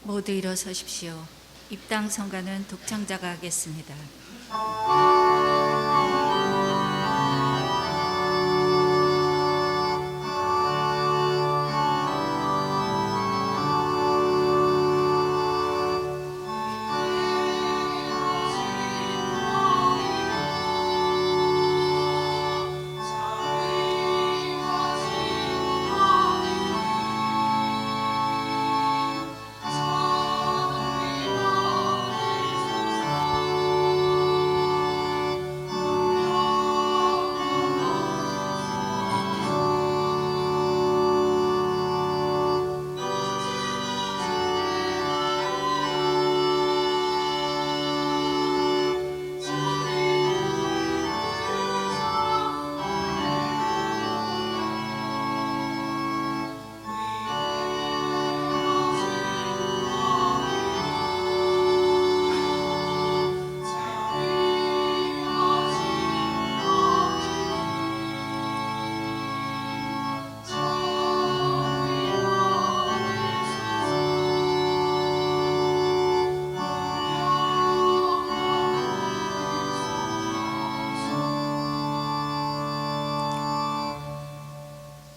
모두 일어서십시오. 입당 성가는 독창자가 하겠습니다.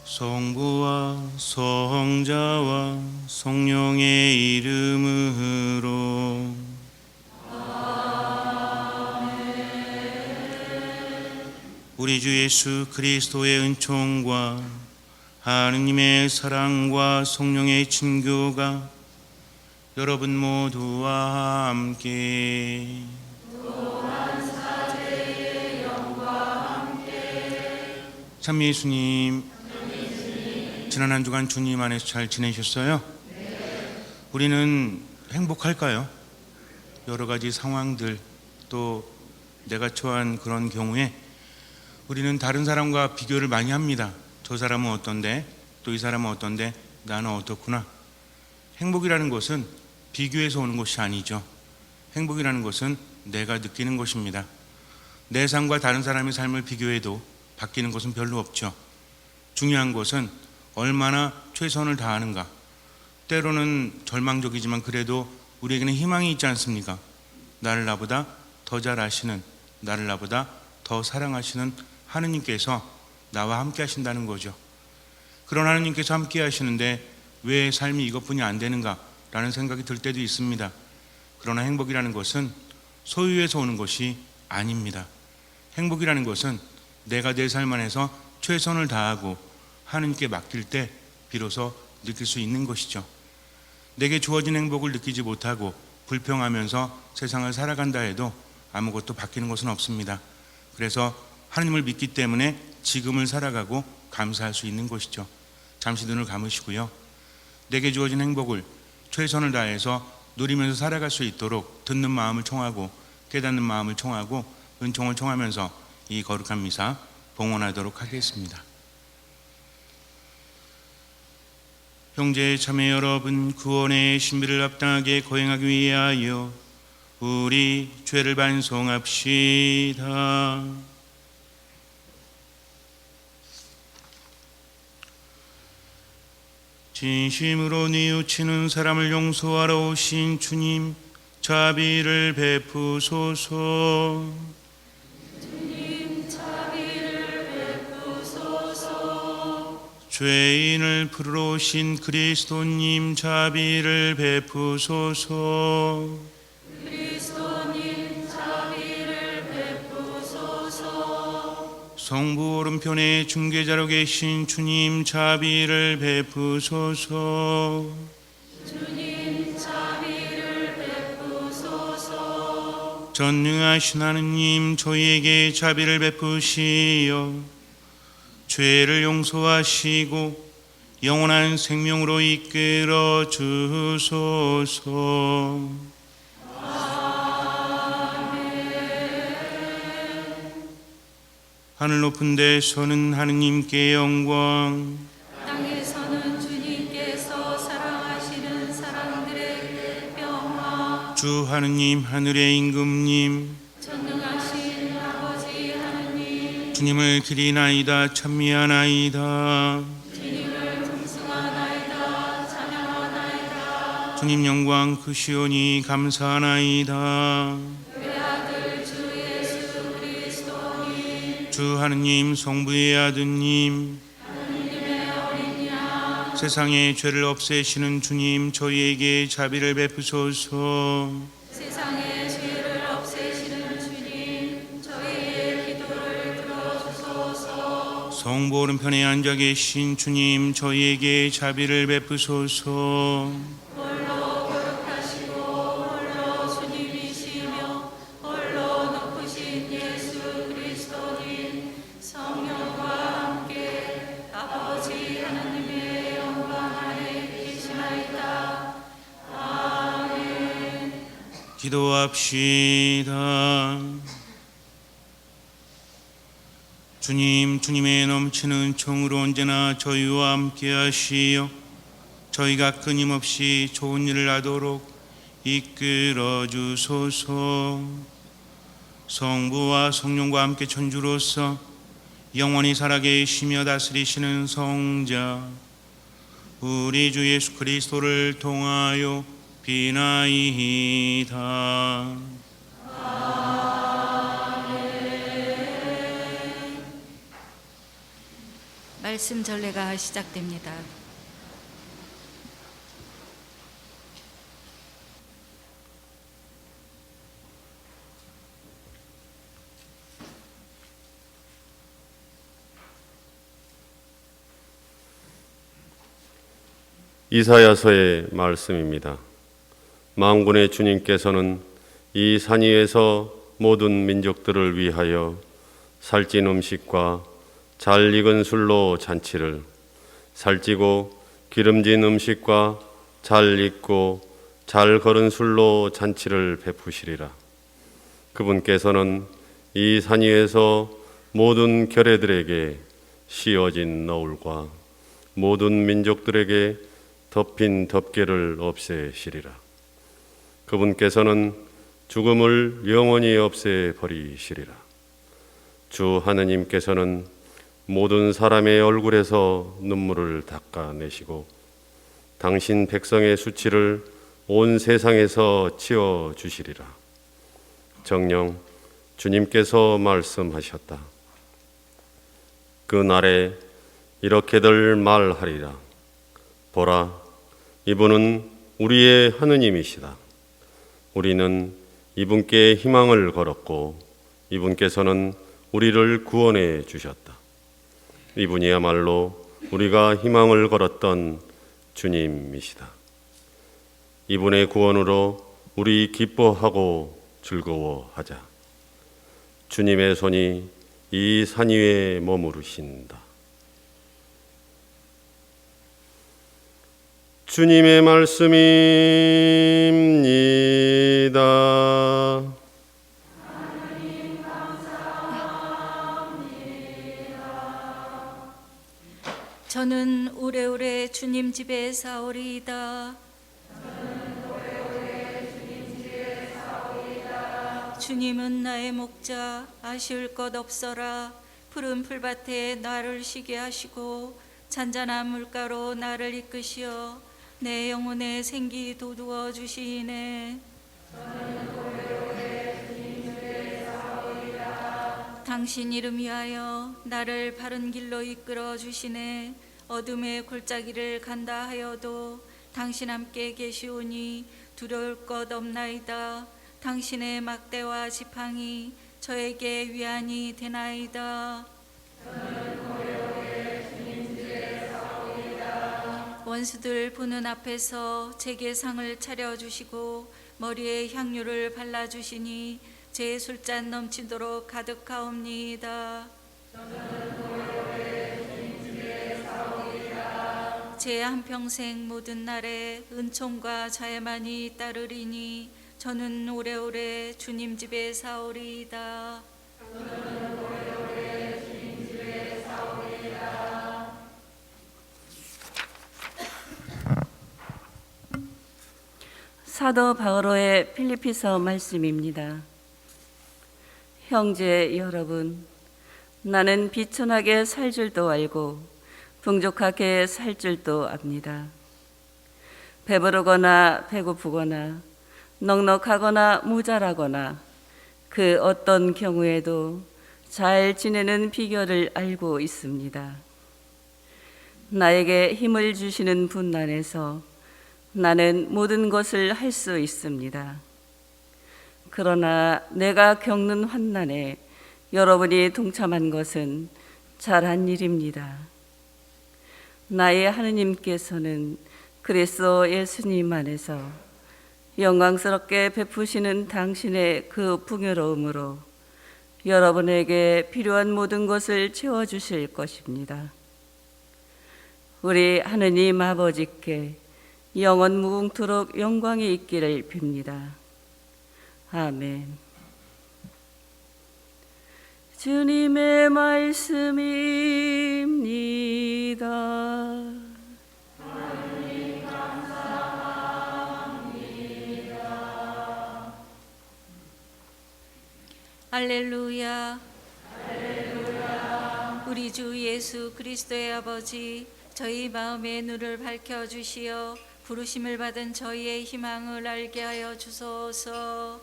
성부와 성자와 성령의 이름으로. 우리 주 예수 그리스도의 은총과 하느님의 사랑과 성령의 친교가 여러분 모두와 함께 참 예수님, 지난 한 주간 주님 안에서 잘 지내셨어요? 네. 우리는 행복할까요? 여러 가지 상황들, 또 내가 처한 그런 경우에 우리는 다른 사람과 비교를 많이 합니다. 저 사람은 어떤데, 또 이 사람은 어떤데, 나는 어떻구나. 행복이라는 것은 비교해서 오는 것이 아니죠. 행복이라는 것은 내가 느끼는 것입니다. 내 삶과 다른 사람의 삶을 비교해도 바뀌는 것은 별로 없죠. 중요한 것은 얼마나 최선을 다하는가. 때로는 절망적이지만 그래도 우리에게는 희망이 있지 않습니까? 나를 나보다 더 잘 아시는, 나를 나보다 더 사랑하시는 하느님께서 나와 함께 하신다는 거죠. 그런 하느님께서 함께 하시는데 왜 삶이 이것뿐이 안 되는가 라는 생각이 들 때도 있습니다. 그러나 행복이라는 것은 소유에서 오는 것이 아닙니다. 행복이라는 것은 내가 내 삶 안에서 최선을 다하고 하느님께 맡길 때 비로소 느낄 수 있는 것이죠. 내게 주어진 행복을 느끼지 못하고 불평하면서 세상을 살아간다 해도 아무것도 바뀌는 것은 없습니다. 그래서 하느님을 믿기 때문에 지금을 살아가고 감사할 수 있는 것이죠. 잠시 눈을 감으시고요. 내게 주어진 행복을 최선을 다해서 누리면서 살아갈 수 있도록 듣는 마음을 청하고 깨닫는 마음을 청하고 은총을 청하면서 이 거룩한 미사 봉헌하도록 하겠습니다. 형제 자매 여러분, 구원의 신비를 합당하게 거행하기 위하여 우리 죄를 반성합시다. 진심으로 뉘우치는 사람을 용서하러 오신 주님, 자비를 베푸소서. 죄인을 부르러 오신 그리스도님, 자비를 베푸소서. 그리스도님, 자비를 베푸소서. 성부 오른편에 중개자로 계신 주님, 자비를 베푸소서. 주님, 자비를 베푸소서. 전능하신 하느님, 저희에게 자비를 베푸시어 죄를 용서하시고 영원한 생명으로 이끌어 주소서. 아멘. 하늘 높은 데서는 하느님께 영광, 땅에서는 주님께서 사랑하시는 사람들에게 평화. 주 하느님, 하늘의 임금님, 전능하신 아버지 하느님, 주님을 기리나이다. 찬미하나이다. 주님을 풍성하나이다. 찬양하나이다. 주님 영광 크시오니 감사하나이다. 주 하느님 성부의 아드님 세상의 죄를 없애시는 주님 저희에게 자비를 베푸소서. 세상의 죄를 없애시는 주님 저희의 기도를 들어주소서. 성부 오른편에 앉아 계신 주님 저희에게 자비를 베푸소서. 홀로 거룩하시고 홀로 주님이시며 홀로 높으신 예수 그리스도님 성령과 함께 아버지 하나님의 영광 안에 계시나이다. 아멘. 기도합시다. 주님의 넘치는 청으로 언제나 저희와 함께 하시어 저희가 끊임없이 좋은 일을 하도록 이끌어 주소서. 성부와 성령과 함께 천주로서 영원히 살아계시며 다스리시는 성자 우리 주 예수 그리스도를 통하여 비나이다. 말씀 전례가 시작됩니다. 이사야서의 말씀입니다. 만군의 주님께서는 이 산 위에서 모든 민족들을 위하여 살찐 음식과 잘 익은 술로 잔치를, 살찌고 기름진 음식과 잘 익고 잘 거른 술로 잔치를 베푸시리라. 그분께서는 이 산 위에서 모든 결례들에게 씌워진 너울과 모든 민족들에게 덮인 덮개를 없애시리라. 그분께서는 죽음을 영원히 없애버리시리라. 주 하느님께서는 모든 사람의 얼굴에서 눈물을 닦아내시고 당신 백성의 수치를 온 세상에서 치워주시리라. 정녕 주님께서 말씀하셨다. 그 날에 이렇게들 말하리라. 보라, 이분은 우리의 하느님이시다. 우리는 이분께 희망을 걸었고 이분께서는 우리를 구원해 주셨다. 이분이야말로 우리가 희망을 걸었던 주님이시다. 이분의 구원으로 우리 기뻐하고 즐거워하자. 주님의 손이 이 산 위에 머무르신다. 주님의 말씀입니다. 저는 오래오래 주님 집에 사오리이다. 주님은 나의 목자, 아쉬울 것 없어라. 푸른 풀밭에 나를 쉬게 하시고 잔잔한 물가로 나를 이끄시어 내 영혼에 생기 돋우어 주시네. 당신 이름 위하여 나를 바른 길로 이끌어 주시네. 어둠의 골짜기를 간다 하여도 당신 함께 계시오니 두려울 것 없나이다. 당신의 막대와 지팡이 저에게 위안이 되나이다. 원수들 보는 앞에서 제게 상을 차려주시고 머리에 향유를 발라주시니 제 술잔 넘치도록 가득하옵니다. 제 한평생 모든 날에 은총과 자애만이 따르리니 저는 오래오래 주님 집에 사오리이다. 사도 바오로의 필리피서 말씀입니다. 형제 여러분, 나는 비천하게 살 줄도 알고 풍족하게 살 줄도 압니다. 배부르거나 배고프거나 넉넉하거나 모자라거나 그 어떤 경우에도 잘 지내는 비결을 알고 있습니다. 나에게 힘을 주시는 분 안에서 나는 모든 것을 할 수 있습니다. 그러나 내가 겪는 환난에 여러분이 동참한 것은 잘한 일입니다. 나의 하느님께서는 그리스도 예수님 안에서 영광스럽게 베푸시는 당신의 그 풍요로움으로 여러분에게 필요한 모든 것을 채워주실 것입니다. 우리 하느님 아버지께 영원 무궁토록 영광이 있기를 빕니다. 아멘. 주님의 말씀입니다. 하느님 감사합니다. 할렐루야. 할렐루야. 우리 주 예수 그리스도의 아버지, 저희 마음의 눈을 밝혀 주시어 부르심을 받은 저희의 희망을 알게 하여 주소서.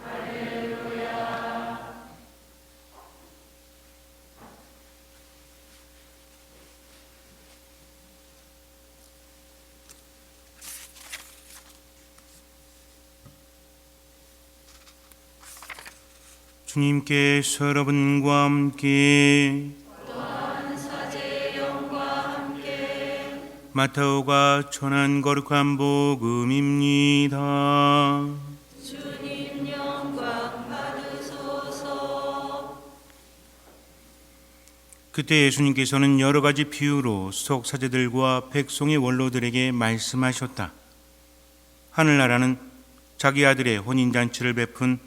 할렐루야. 주님께서 여러분과 함께 마태오가 전한 거룩한 복음입니다. 주님 영광 받으소서. 그때 예수님께서는 여러 가지 비유로 속사제들과 백성의 원로들에게 말씀하셨다. 하늘나라는 자기 아들의 혼인잔치를 베푼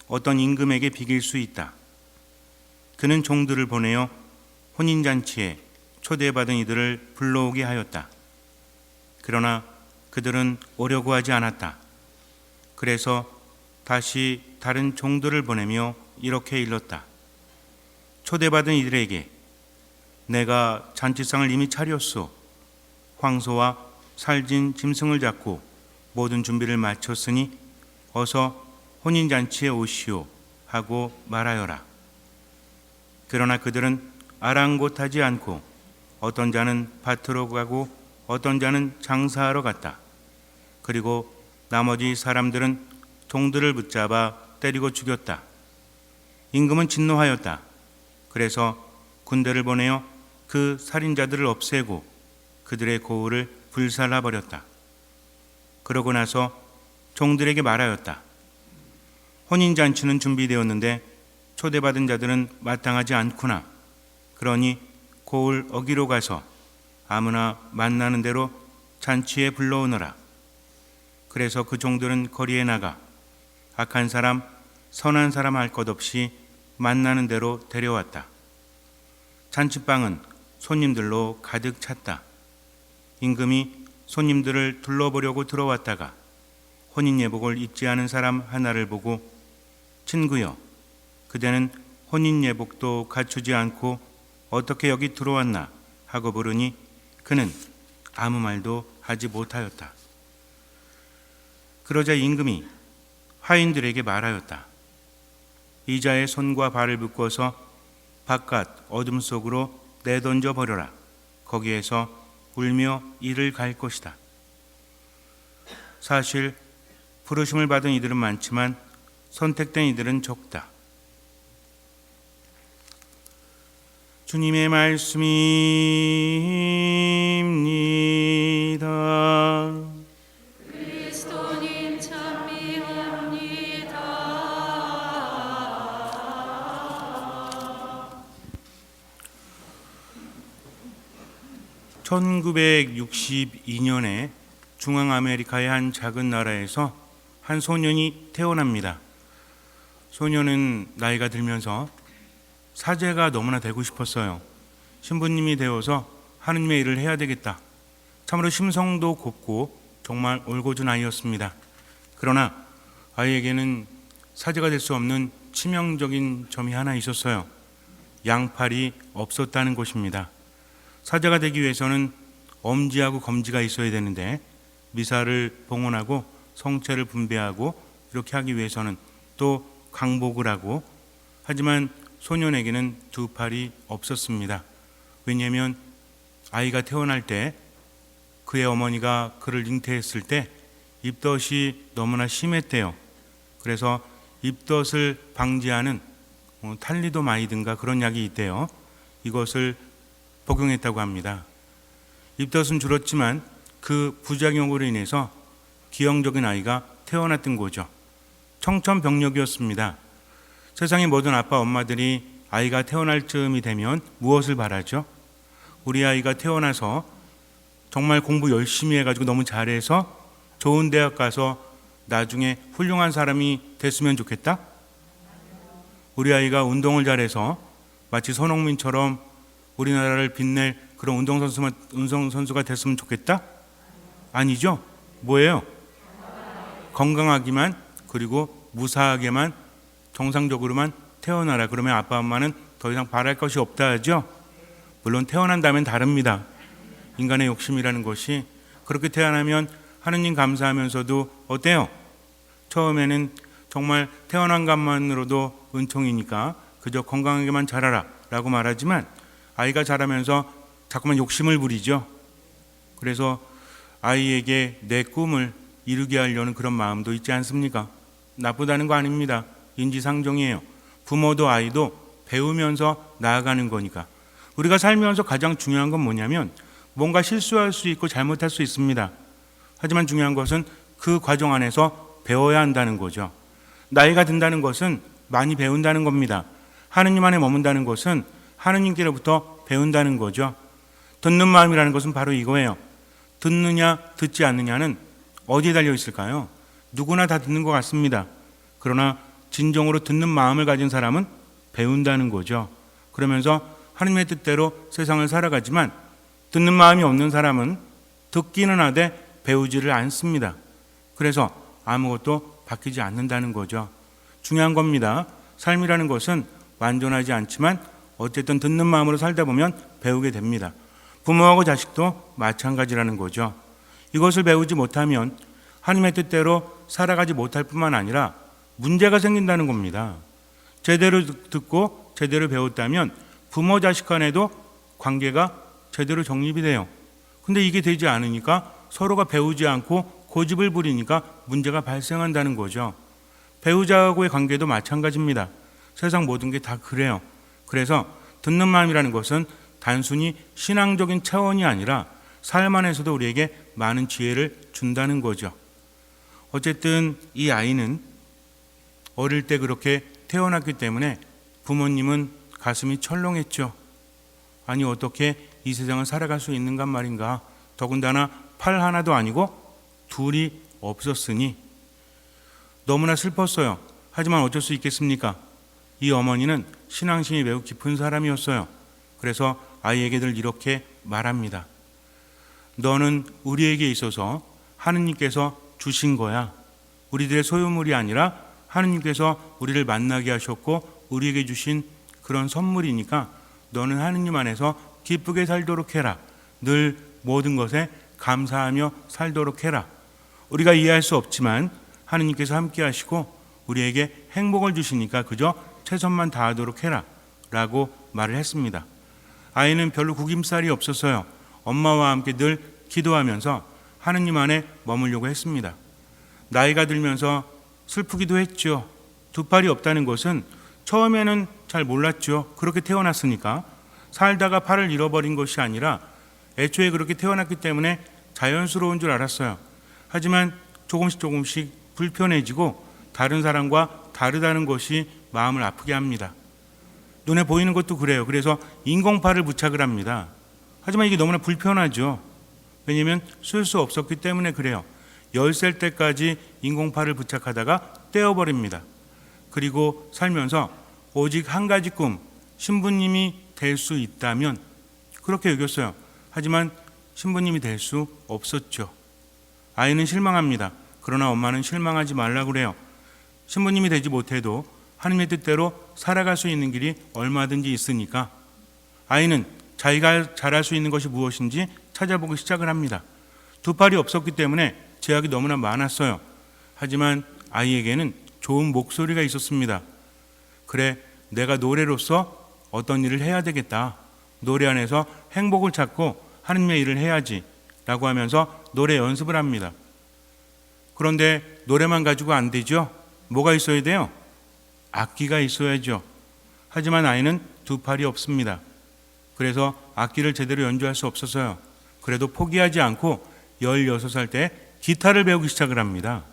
어떤 임금에게 비길 수 있다. 그는 종들을 보내어 혼인잔치에 초대받은 이들을 불러오게 하였다. 그러나 그들은 오려고 하지 않았다. 그래서 다시 다른 종들을 보내며 이렇게 일렀다. 초대받은 이들에게 내가 잔치상을 이미 차렸소. 황소와 살진 짐승을 잡고 모든 준비를 마쳤으니 어서 혼인잔치에 오시오 하고 말하여라. 그러나 그들은 아랑곳하지 않고 어떤 자는 밭으로 가고 어떤 자는 장사하러 갔다. 그리고 나머지 사람들은 종들을 붙잡아 때리고 죽였다. 임금은 진노하였다. 그래서 군대를 보내어 그 살인자들을 없애고 그들의 고을을 불살라 버렸다. 그러고 나서 종들에게 말하였다. 혼인잔치는 준비되었는데 초대받은 자들은 마땅하지 않구나. 그러니 고을 어기로 가서 아무나 만나는 대로 잔치에 불러오너라. 그래서 그 종들은 거리에 나가 악한 사람, 선한 사람 할 것 없이 만나는 대로 데려왔다. 잔치방은 손님들로 가득 찼다. 임금이 손님들을 둘러보려고 들어왔다가 혼인 예복을 입지 않은 사람 하나를 보고 친구여, 그대는 혼인 예복도 갖추지 않고 어떻게 여기 들어왔나 하고 부르니 그는 아무 말도 하지 못하였다. 그러자 임금이 하인들에게 말하였다. 이자의 손과 발을 묶어서 바깥 어둠 속으로 내던져 버려라. 거기에서 울며 이를 갈 것이다. 사실 부르심을 받은 이들은 많지만 선택된 이들은 적다. 주님의 말씀입니다. 그리스도님 찬미합니다. 1962년에 중앙아메리카의 한 작은 나라에서 한 소년이 태어납니다. 소년은 나이가 들면서 사제가 너무나 되고 싶었어요. 신부님이 되어서 하느님의 일을 해야 되겠다. 참으로 심성도 곱고 정말 올곧은 아이였습니다. 그러나 아이에게는 사제가 될 수 없는 치명적인 점이 하나 있었어요. 양팔이 없었다는 것입니다. 사제가 되기 위해서는 엄지하고 검지가 있어야 되는데 미사를 봉헌하고 성체를 분배하고 이렇게 하기 위해서는 또 강복을 하고, 하지만 소년에게는 두 팔이 없었습니다. 왜냐하면 아이가 태어날 때 그의 어머니가 그를 잉태했을 때 입덧이 너무나 심했대요. 그래서 입덧을 방지하는 탈리도마이드인가 그런 약이 있대요. 이것을 복용했다고 합니다. 입덧은 줄었지만 그 부작용으로 인해서 기형적인 아이가 태어났던 거죠. 청천벽력이었습니다. 세상의 모든 아빠 엄마들이 아이가 태어날 즈음이 되면 무엇을 바라죠? 우리 아이가 태어나서 정말 공부 열심히 해가지고 너무 잘해서 좋은 대학 가서 나중에 훌륭한 사람이 됐으면 좋겠다? 우리 아이가 운동을 잘해서 마치 손흥민처럼 우리나라를 빛낼 그런 운동선수가 됐으면 좋겠다? 아니죠? 뭐예요? 건강하기만, 그리고 무사하게만, 정상적으로만 태어나라. 그러면 아빠 엄마는 더 이상 바랄 것이 없다 하죠? 물론 태어난다면 다릅니다. 인간의 욕심이라는 것이 그렇게 태어나면 하느님 감사하면서도 어때요? 처음에는 정말 태어난 것만으로도 은총이니까 그저 건강하게만 자라라 라고 말하지만 아이가 자라면서 자꾸만 욕심을 부리죠. 그래서 아이에게 내 꿈을 이루게 하려는 그런 마음도 있지 않습니까? 나쁘다는 거 아닙니다. 인지상정이에요. 부모도 아이도 배우면서 나아가는 거니까. 우리가 살면서 가장 중요한 건 뭐냐면 뭔가 실수할 수 있고 잘못할 수 있습니다. 하지만 중요한 것은 그 과정 안에서 배워야 한다는 거죠. 나이가 든다는 것은 많이 배운다는 겁니다. 하느님 안에 머문다는 것은 하느님께로부터 배운다는 거죠. 듣는 마음이라는 것은 바로 이거예요. 듣느냐 듣지 않느냐는 어디에 달려 있을까요? 누구나 다 듣는 것 같습니다. 그러나 진정으로 듣는 마음을 가진 사람은 배운다는 거죠. 그러면서 하느님의 뜻대로 세상을 살아가지만 듣는 마음이 없는 사람은 듣기는 하되 배우지를 않습니다. 그래서 아무것도 바뀌지 않는다는 거죠. 중요한 겁니다. 삶이라는 것은 완전하지 않지만 어쨌든 듣는 마음으로 살다 보면 배우게 됩니다. 부모하고 자식도 마찬가지라는 거죠. 이것을 배우지 못하면 하나님의 뜻대로 살아가지 못할 뿐만 아니라 문제가 생긴다는 겁니다. 제대로 듣고 제대로 배웠다면 부모 자식 간에도 관계가 제대로 정립이 돼요. 근데 이게 되지 않으니까 서로가 배우지 않고 고집을 부리니까 문제가 발생한다는 거죠. 배우자하고의 관계도 마찬가지입니다. 세상 모든 게 다 그래요. 그래서 듣는 마음이라는 것은 단순히 신앙적인 차원이 아니라 삶 안에서도 우리에게 많은 지혜를 준다는 거죠. 어쨌든 이 아이는 어릴 때 그렇게 태어났기 때문에 부모님은 가슴이 철렁했죠. 아니 어떻게 이 세상을 살아갈 수 있는가 말인가. 더군다나 팔 하나도 아니고 둘이 없었으니 너무나 슬펐어요. 하지만 어쩔 수 있겠습니까? 이 어머니는 신앙심이 매우 깊은 사람이었어요. 그래서 아이에게 늘 이렇게 말합니다. 너는 우리에게 있어서 하느님께서 주신 거야. 우리들의 소유물이 아니라 하느님께서 우리를 만나게 하셨고 우리에게 주신 그런 선물이니까 너는 하느님 안에서 기쁘게 살도록 해라. 늘 모든 것에 감사하며 살도록 해라. 우리가 이해할 수 없지만 하느님께서 함께 하시고 우리에게 행복을 주시니까 그저 최선만 다하도록 해라 라고 말을 했습니다. 아이는 별로 구김살이 없었어요. 엄마와 함께 늘 기도하면서 하느님 안에 머물려고 했습니다. 나이가 들면서 슬프기도 했죠. 두 팔이 없다는 것은 처음에는 잘 몰랐죠. 그렇게 태어났으니까. 살다가 팔을 잃어버린 것이 아니라 애초에 그렇게 태어났기 때문에 자연스러운 줄 알았어요. 하지만 조금씩 불편해지고 다른 사람과 다르다는 것이 마음을 아프게 합니다. 눈에 보이는 것도 그래요. 그래서 인공팔을 부착을 합니다. 하지만 이게 너무나 불편하죠. 왜냐하면 쓸 수 없었기 때문에 그래요. 10살 때까지 인공팔을 부착하다가 떼어버립니다. 그리고 살면서 오직 한 가지 꿈, 신부님이 될 수 있다면 그렇게 여겼어요. 하지만 신부님이 될 수 없었죠. 아이는 실망합니다. 그러나 엄마는 실망하지 말라고 그래요. 신부님이 되지 못해도 하나님의 뜻대로 살아갈 수 있는 길이 얼마든지 있으니까 아이는 자기가 잘할 수 있는 것이 무엇인지 찾아보기 시작을 합니다. 두 팔이 없었기 때문에 제약이 너무나 많았어요. 하지만 아이에게는 좋은 목소리가 있었습니다. 그래, 내가 노래로서 어떤 일을 해야 되겠다. 노래 안에서 행복을 찾고 하느님의 일을 해야지 라고 하면서 노래 연습을 합니다. 그런데 노래만 가지고 안 되죠. 뭐가 있어야 돼요? 악기가 있어야죠. 하지만 아이는 두 팔이 없습니다. 그래서 악기를 제대로 연주할 수 없어서요. 그래도 포기하지 않고 16살 때 기타를 배우기 시작을 합니다.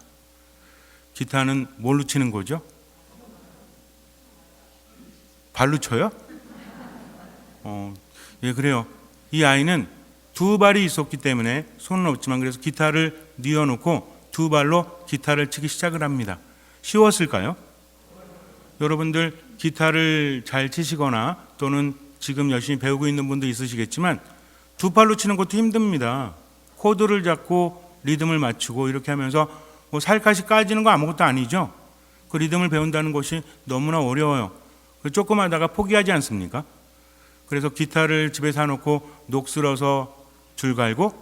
기타는 뭘로 치는 거죠? 발로 쳐요? 예, 그래요. 이 아이는 두 발이 있었기 때문에 손은 없지만 그래서 기타를 뉘어놓고 두 발로 기타를 치기 시작을 합니다. 쉬웠을까요? 여러분들 기타를 잘 치시거나 또는 지금 열심히 배우고 있는 분도 있으시겠지만 두 팔로 치는 것도 힘듭니다. 코드를 잡고 리듬을 맞추고 이렇게 하면서 뭐 살갗이 까지는 거 아무것도 아니죠. 그 리듬을 배운다는 것이 너무나 어려워요. 조금 하다가 포기하지 않습니까? 그래서 기타를 집에 사놓고 녹슬어서 줄 갈고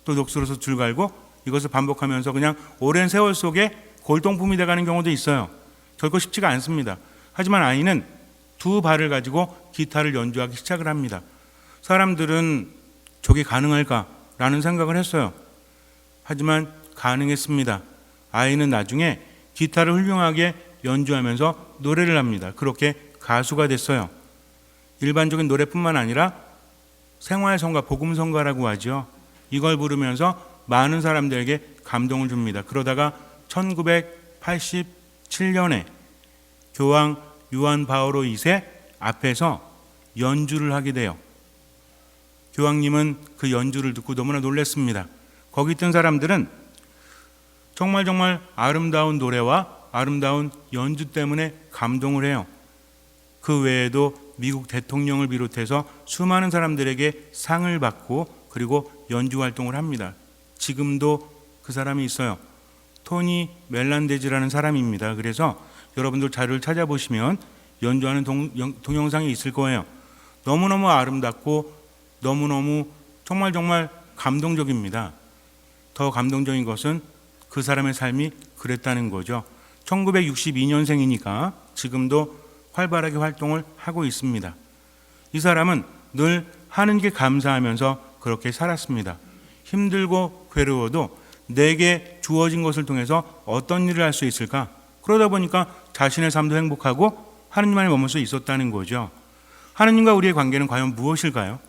또 녹슬어서 줄 갈고 이것을 반복하면서 그냥 오랜 세월 속에 골동품이 돼가는 경우도 있어요. 결코 쉽지가 않습니다. 하지만 아이는 두 발을 가지고 기타를 연주하기 시작을 합니다. 사람들은 저게 가능할까라는 생각을 했어요. 하지만 가능했습니다. 아이는 나중에 기타를 훌륭하게 연주하면서 노래를 합니다. 그렇게 가수가 됐어요. 일반적인 노래뿐만 아니라 생활성가, 복음성가라고 하죠. 이걸 부르면서 많은 사람들에게 감동을 줍니다. 그러다가 1987년에 교황 요한 바오로 2세 앞에서 연주를 하게 돼요. 교황님은 그 연주를 듣고 너무나 놀랐습니다. 거기 있던 사람들은 정말 아름다운 노래와 아름다운 연주 때문에 감동을 해요. 그 외에도 미국 대통령을 비롯해서 수많은 사람들에게 상을 받고 그리고 연주 활동을 합니다. 지금도 그 사람이 있어요. 토니 멜란데즈라는 사람입니다. 그래서 여러분들 자료를 찾아보시면 연주하는 동영상이 있을 거예요. 너무너무 아름답고 너무너무 정말 감동적입니다. 더 감동적인 것은 그 사람의 삶이 그랬다는 거죠. 1962년생이니까 지금도 활발하게 활동을 하고 있습니다. 이 사람은 늘 하느님께 감사하면서 그렇게 살았습니다. 힘들고 괴로워도 내게 주어진 것을 통해서 어떤 일을 할 수 있을까? 그러다 보니까 자신의 삶도 행복하고 하느님 안에 머물 수 있었다는 거죠. 하느님과 우리의 관계는 과연 무엇일까요?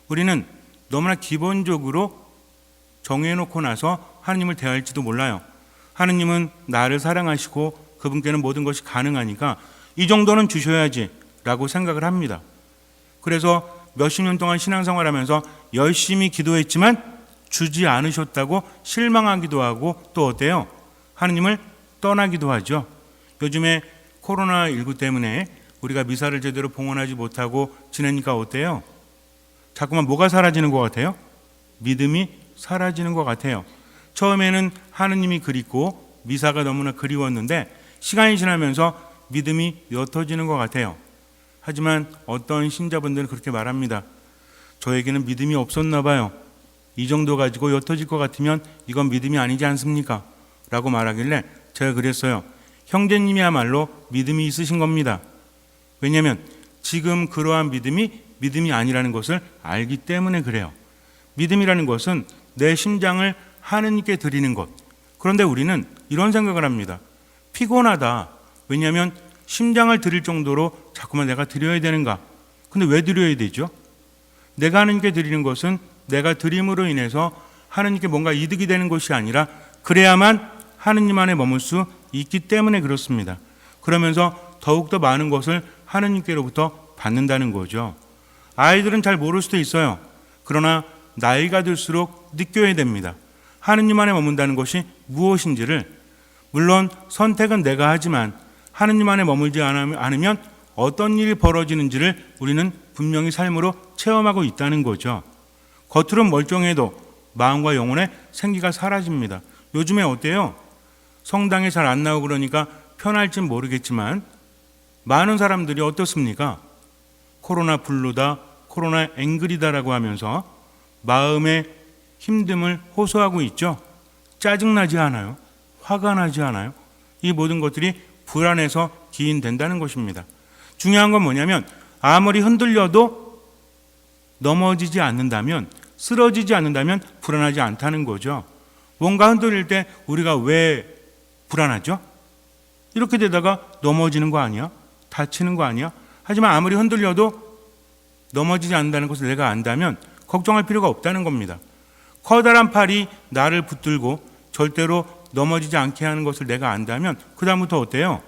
우리는 너무나 기본적으로 정해놓고 나서 하느님을 대할지도 몰라요. 하느님은 나를 사랑하시고 그분께는 모든 것이 가능하니까 이 정도는 주셔야지 라고 생각을 합니다. 그래서 몇십 년 동안 신앙생활하면서 열심히 기도했지만 주지 않으셨다고 실망하기도 하고 또 어때요? 하느님을 떠나기도 하죠. 요즘에 코로나19 때문에 우리가 미사를 제대로 봉헌하지 못하고 지내니까 어때요? 자꾸만 뭐가 사라지는 것 같아요? 믿음이 사라지는 것 같아요. 처음에는 하느님이 그립고 미사가 너무나 그리웠는데 시간이 지나면서 믿음이 옅어지는 것 같아요. 하지만 어떤 신자분들은 그렇게 말합니다. 저에게는 믿음이 없었나 봐요. 이 정도 가지고 옅어질 것 같으면 이건 믿음이 아니지 않습니까? 라고 말하길래 제가 그랬어요. 형제님이야말로 믿음이 있으신 겁니다. 왜냐하면 지금 그러한 믿음이 아니라는 것을 알기 때문에 그래요. 믿음이라는 것은 내 심장을 하느님께 드리는 것. 그런데 우리는 이런 생각을 합니다. 피곤하다. 왜냐하면 심장을 드릴 정도로 자꾸만 내가 드려야 되는가? 근데 왜 드려야 되죠? 내가 하느님께 드리는 것은 내가 드림으로 인해서 하느님께 뭔가 이득이 되는 것이 아니라 그래야만 하느님 안에 머물 수 있기 때문에 그렇습니다. 그러면서 더욱더 많은 것을 하느님께로부터 받는다는 거죠. 아이들은 잘 모를 수도 있어요. 그러나 나이가 들수록 느껴야 됩니다. 하느님 안에 머문다는 것이 무엇인지를. 물론 선택은 내가 하지만 하느님 안에 머물지 않으면 어떤 일이 벌어지는지를 우리는 분명히 삶으로 체험하고 있다는 거죠. 겉으로는 멀쩡해도 마음과 영혼의 생기가 사라집니다. 요즘에 어때요? 성당에 잘 안 나오고 그러니까 편할진 모르겠지만 많은 사람들이 어떻습니까? 코로나 블루다, 코로나 앵그리다라고 하면서 마음에 힘듦을 호소하고 있죠. 짜증나지 않아요? 화가 나지 않아요? 이 모든 것들이 불안해서 기인된다는 것입니다. 중요한 건 뭐냐면 아무리 흔들려도 넘어지지 않는다면, 쓰러지지 않는다면 불안하지 않다는 거죠. 뭔가 흔들릴 때 우리가 왜 불안하죠? 이렇게 되다가 넘어지는 거 아니야? 다치는 거 아니야? 하지만 아무리 흔들려도 넘어지지 않는다는 것을 내가 안다면 걱정할 필요가 없다는 겁니다. 커다란 팔이 나를 붙들고 절대로 넘어지지 않게 하는 것을 내가 안다면 그 다음부터 어때요?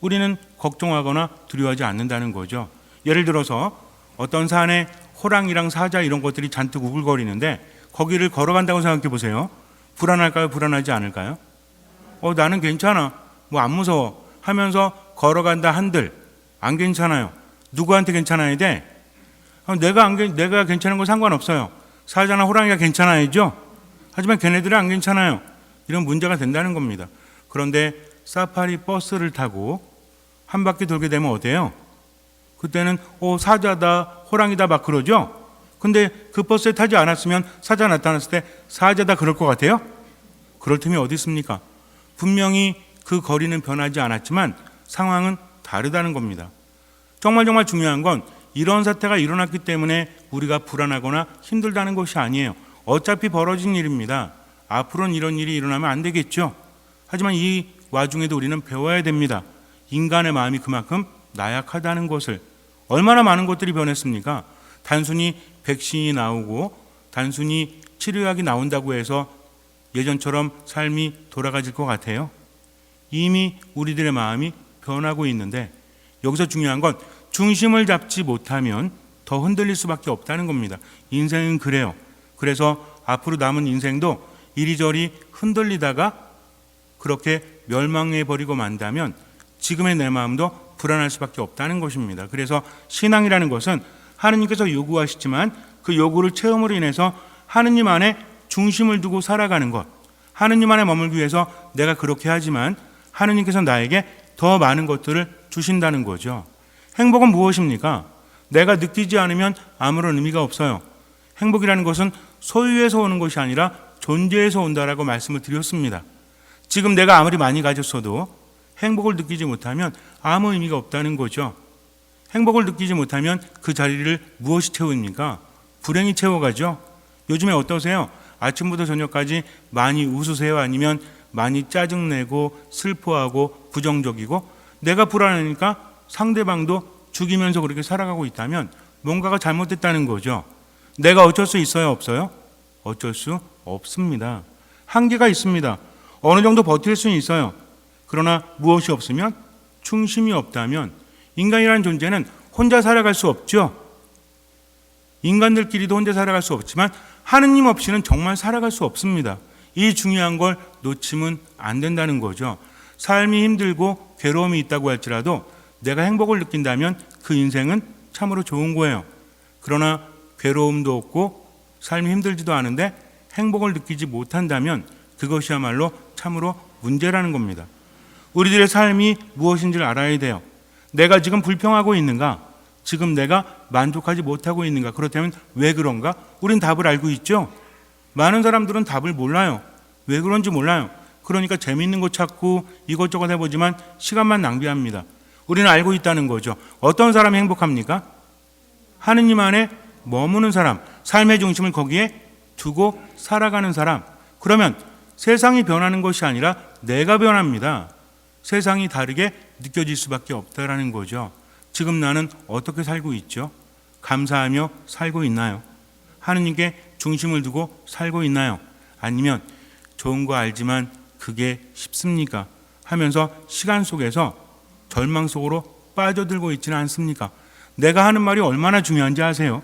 우리는 걱정하거나 두려워하지 않는다는 거죠. 예를 들어서 어떤 산에 호랑이랑 사자 이런 것들이 잔뜩 우글거리는데 거기를 걸어간다고 생각해 보세요. 불안할까요? 불안하지 않을까요? 나는 괜찮아. 뭐 안 무서워. 하면서 걸어간다 한들 안 괜찮아요. 누구한테 괜찮아야 돼? 내가 괜찮은 건 상관없어요. 사자나 호랑이가 괜찮아야죠. 하지만 걔네들은 안 괜찮아요. 이런 문제가 된다는 겁니다. 그런데 사파리 버스를 타고 한 바퀴 돌게 되면 어때요? 그때는 사자다, 호랑이다 막 그러죠. 근데 그 버스에 타지 않았으면 사자 나타났을 때 사자다 그럴 것 같아요? 그럴 틈이 어디 있습니까? 분명히 그 거리는 변하지 않았지만 상황은 다르다는 겁니다. 정말 중요한 건 이런 사태가 일어났기 때문에 우리가 불안하거나 힘들다는 것이 아니에요. 어차피 벌어진 일입니다. 앞으로는 이런 일이 일어나면 안 되겠죠. 하지만 이 와중에도 우리는 배워야 됩니다. 인간의 마음이 그만큼 나약하다는 것을. 얼마나 많은 것들이 변했습니까? 단순히 백신이 나오고 단순히 치료약이 나온다고 해서 예전처럼 삶이 돌아가질 것 같아요? 이미 우리들의 마음이 변하고 있는데 여기서 중요한 건 중심을 잡지 못하면 더 흔들릴 수밖에 없다는 겁니다. 인생은 그래요. 그래서 앞으로 남은 인생도 이리저리 흔들리다가 그렇게 멸망해버리고 만다면 지금의 내 마음도 불안할 수밖에 없다는 것입니다. 그래서 신앙이라는 것은 하느님께서 요구하시지만 그 요구를 체험으로 인해서 하느님 안에 중심을 두고 살아가는 것, 하느님 안에 머물기 위해서 내가 그렇게 하지만 하느님께서 나에게 더 많은 것들을 주신다는 거죠. 행복은 무엇입니까? 내가 느끼지 않으면 아무런 의미가 없어요. 행복이라는 것은 소유에서 오는 것이 아니라 존재에서 온다라고 말씀을 드렸습니다. 지금 내가 아무리 많이 가졌어도 행복을 느끼지 못하면 아무 의미가 없다는 거죠. 행복을 느끼지 못하면 그 자리를 무엇이 채웁니까? 불행이 채워가죠. 요즘에 어떠세요? 아침부터 저녁까지 많이 웃으세요? 아니면 많이 짜증내고 슬퍼하고 부정적이고 내가 불안하니까 상대방도 죽이면서 그렇게 살아가고 있다면 뭔가가 잘못됐다는 거죠. 내가 어쩔 수 있어요? 없어요? 어쩔 수 없습니다. 한계가 있습니다. 어느 정도 버틸 수는 있어요. 그러나 무엇이 없으면, 중심이 없다면 인간이라는 존재는 혼자 살아갈 수 없죠. 인간들끼리도 혼자 살아갈 수 없지만 하느님 없이는 정말 살아갈 수 없습니다. 이 중요한 걸 놓치면 안 된다는 거죠. 삶이 힘들고 괴로움이 있다고 할지라도 내가 행복을 느낀다면 그 인생은 참으로 좋은 거예요. 그러나 괴로움도 없고 삶이 힘들지도 않은데 행복을 느끼지 못한다면 그것이야말로 참으로 문제라는 겁니다. 우리들의 삶이 무엇인지를 알아야 돼요. 내가 지금 불평하고 있는가? 지금 내가 만족하지 못하고 있는가? 그렇다면 왜 그런가? 우린 답을 알고 있죠. 많은 사람들은 답을 몰라요. 왜 그런지 몰라요. 그러니까 재미있는 거 찾고 이것저것 해보지만 시간만 낭비합니다. 우리는 알고 있다는 거죠. 어떤 사람이 행복합니까? 하느님 안에 머무는 사람, 삶의 중심을 거기에 두고 살아가는 사람. 그러면 세상이 변하는 것이 아니라 내가 변합니다. 세상이 다르게 느껴질 수밖에 없다라는 거죠. 지금 나는 어떻게 살고 있죠? 감사하며 살고 있나요? 하느님께 중심을 두고 살고 있나요? 아니면 좋은 거 알지만 그게 쉽습니까? 하면서 시간 속에서 절망 속으로 빠져들고 있지는 않습니까? 내가 하는 말이 얼마나 중요한지 아세요?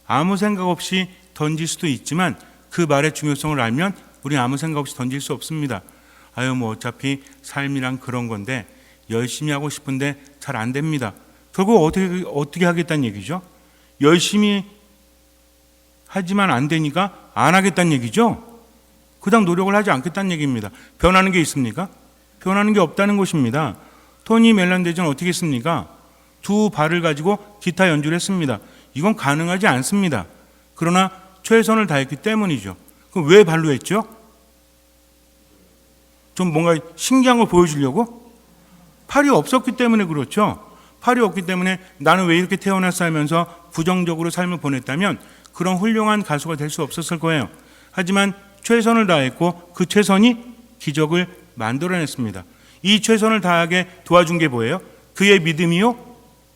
아무 생각 없이 던질 수도 있지만 그 말의 중요성을 알면 우리는 아무 생각 없이 던질 수 없습니다. 뭐 어차피 삶이란 그런 건데 열심히 하고 싶은데 잘 안 됩니다. 결국 어떻게 하겠다는 얘기죠? 열심히 하지만 안 되니까 안 하겠다는 얘기죠? 그다음 노력을 하지 않겠다는 얘기입니다. 변하는 게 있습니까? 변하는 게 없다는 것입니다. 토니 멜란데즈는 어떻게 했습니까? 두 발을 가지고 기타 연주를 했습니다. 이건 가능하지 않습니다. 그러나 최선을 다했기 때문이죠. 그럼 왜 반로했죠? 좀 뭔가 신기한 걸 보여주려고? 팔이 없었기 때문에 그렇죠. 팔이 없기 때문에 나는 왜 이렇게 태어났어 하면서 부정적으로 삶을 보냈다면 그런 훌륭한 가수가 될 수 없었을 거예요. 하지만 최선을 다했고 그 최선이 기적을 만들어냈습니다. 이 최선을 다하게 도와준 게 뭐예요? 그의 믿음이요?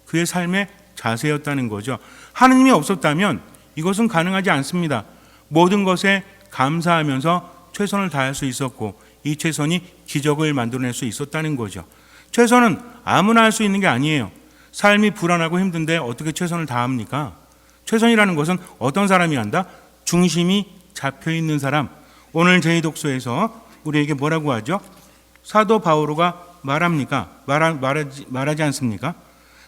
그의 삶의 자세였다는 거죠. 하느님이 없었다면 이것은 가능하지 않습니다. 모든 것에 감사하면서 최선을 다할 수 있었고 이 최선이 기적을 만들어낼 수 있었다는 거죠. 최선은 아무나 할 수 있는 게 아니에요. 삶이 불안하고 힘든데 어떻게 최선을 다합니까? 최선이라는 것은 어떤 사람이 한다? 중심이 잡혀있는 사람. 오늘 제2독서에서 우리에게 뭐라고 하죠? 사도 바오로가 말합니까? 말하지 않습니까?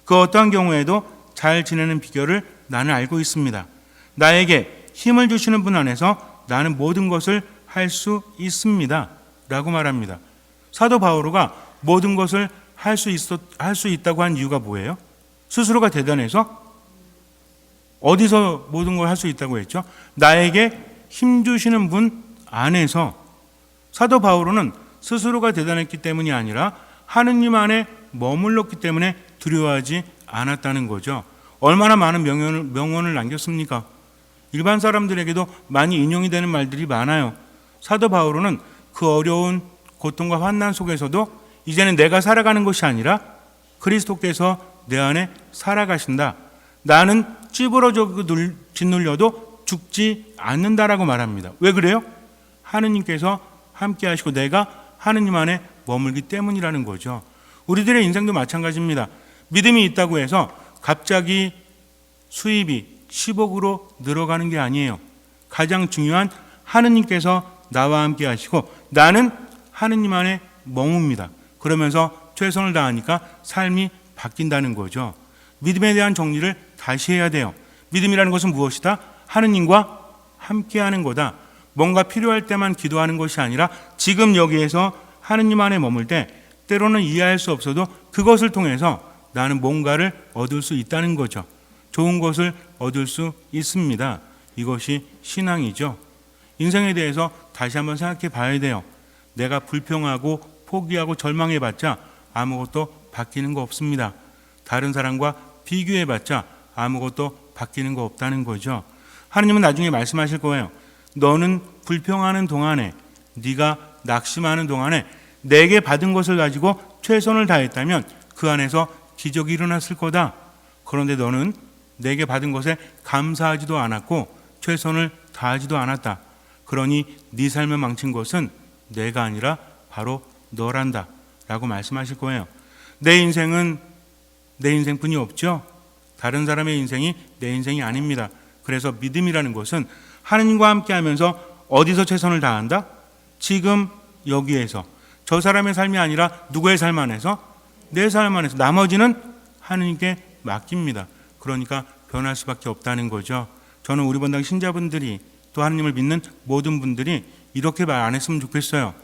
그 어떠한 경우에도 잘 지내는 비결을 나는 알고 있습니다. 나에게 힘을 주시는 분 안에서 나는 모든 것을 할 수 있습니다. 라고 말합니다. 사도 바오로가 모든 것을 할 수 있다고 한 이유가 뭐예요? 스스로가 대단해서? 어디서 모든 걸 할 수 있다고 했죠? 나에게 힘 주시는 분 안에서. 사도 바오로는 스스로가 대단했기 때문이 아니라 하느님 안에 머물렀기 때문에 두려워하지 않았다는 거죠. 얼마나 많은 명언을 남겼습니까? 일반 사람들에게도 많이 인용이 되는 말들이 많아요. 사도 바오로는 그 어려운 고통과 환난 속에서도 이제는 내가 살아가는 것이 아니라 그리스도께서 내 안에 살아가신다. 나는 찌부러져 짓눌려도 죽지 않는다라고 말합니다. 왜 그래요? 하느님께서 함께 하시고 내가 하느님 안에 머물기 때문이라는 거죠. 우리들의 인생도 마찬가지입니다. 믿음이 있다고 해서 갑자기 수입이 10억으로 늘어가는 게 아니에요. 가장 중요한 하느님께서 나와 함께 하시고 나는 하느님 안에 머뭅니다. 그러면서 최선을 다하니까 삶이 바뀐다는 거죠. 믿음에 대한 정리를 다시 해야 돼요. 믿음이라는 것은 무엇이다? 하느님과 함께하는 거다. 뭔가 필요할 때만 기도하는 것이 아니라 지금 여기에서 하느님 안에 머물 때 때로는 이해할 수 없어도 그것을 통해서 나는 뭔가를 얻을 수 있다는 거죠. 좋은 것을 얻을 수 있습니다. 이것이 신앙이죠. 인생에 대해서 다시 한번 생각해 봐야 돼요. 내가 불평하고 포기하고 절망해봤자 아무것도 바뀌는 거 없습니다. 다른 사람과 비교해봤자 아무것도 바뀌는 거 없다는 거죠. 하느님은 나중에 말씀하실 거예요. 너는 불평하는 동안에, 네가 낙심하는 동안에 내게 받은 것을 가지고 최선을 다했다면 그 안에서 기적이 일어났을 거다. 그런데 너는 내게 받은 것에 감사하지도 않았고 최선을 다하지도 않았다. 그러니 네 삶을 망친 것은 내가 아니라 바로 너란다 라고 말씀하실 거예요. 내 인생은 내 인생뿐이 없죠. 다른 사람의 인생이 내 인생이 아닙니다. 그래서 믿음이라는 것은 하느님과 함께하면서 어디서 최선을 다한다? 지금 여기에서. 저 사람의 삶이 아니라 누구의 삶 안에서? 내 삶 안에서. 나머지는 하느님께 맡깁니다. 그러니까 변할 수밖에 없다는 거죠. 저는 우리 본당 신자분들이 또 하느님을 믿는 모든 분들이 이렇게 말 안 했으면 좋겠어요.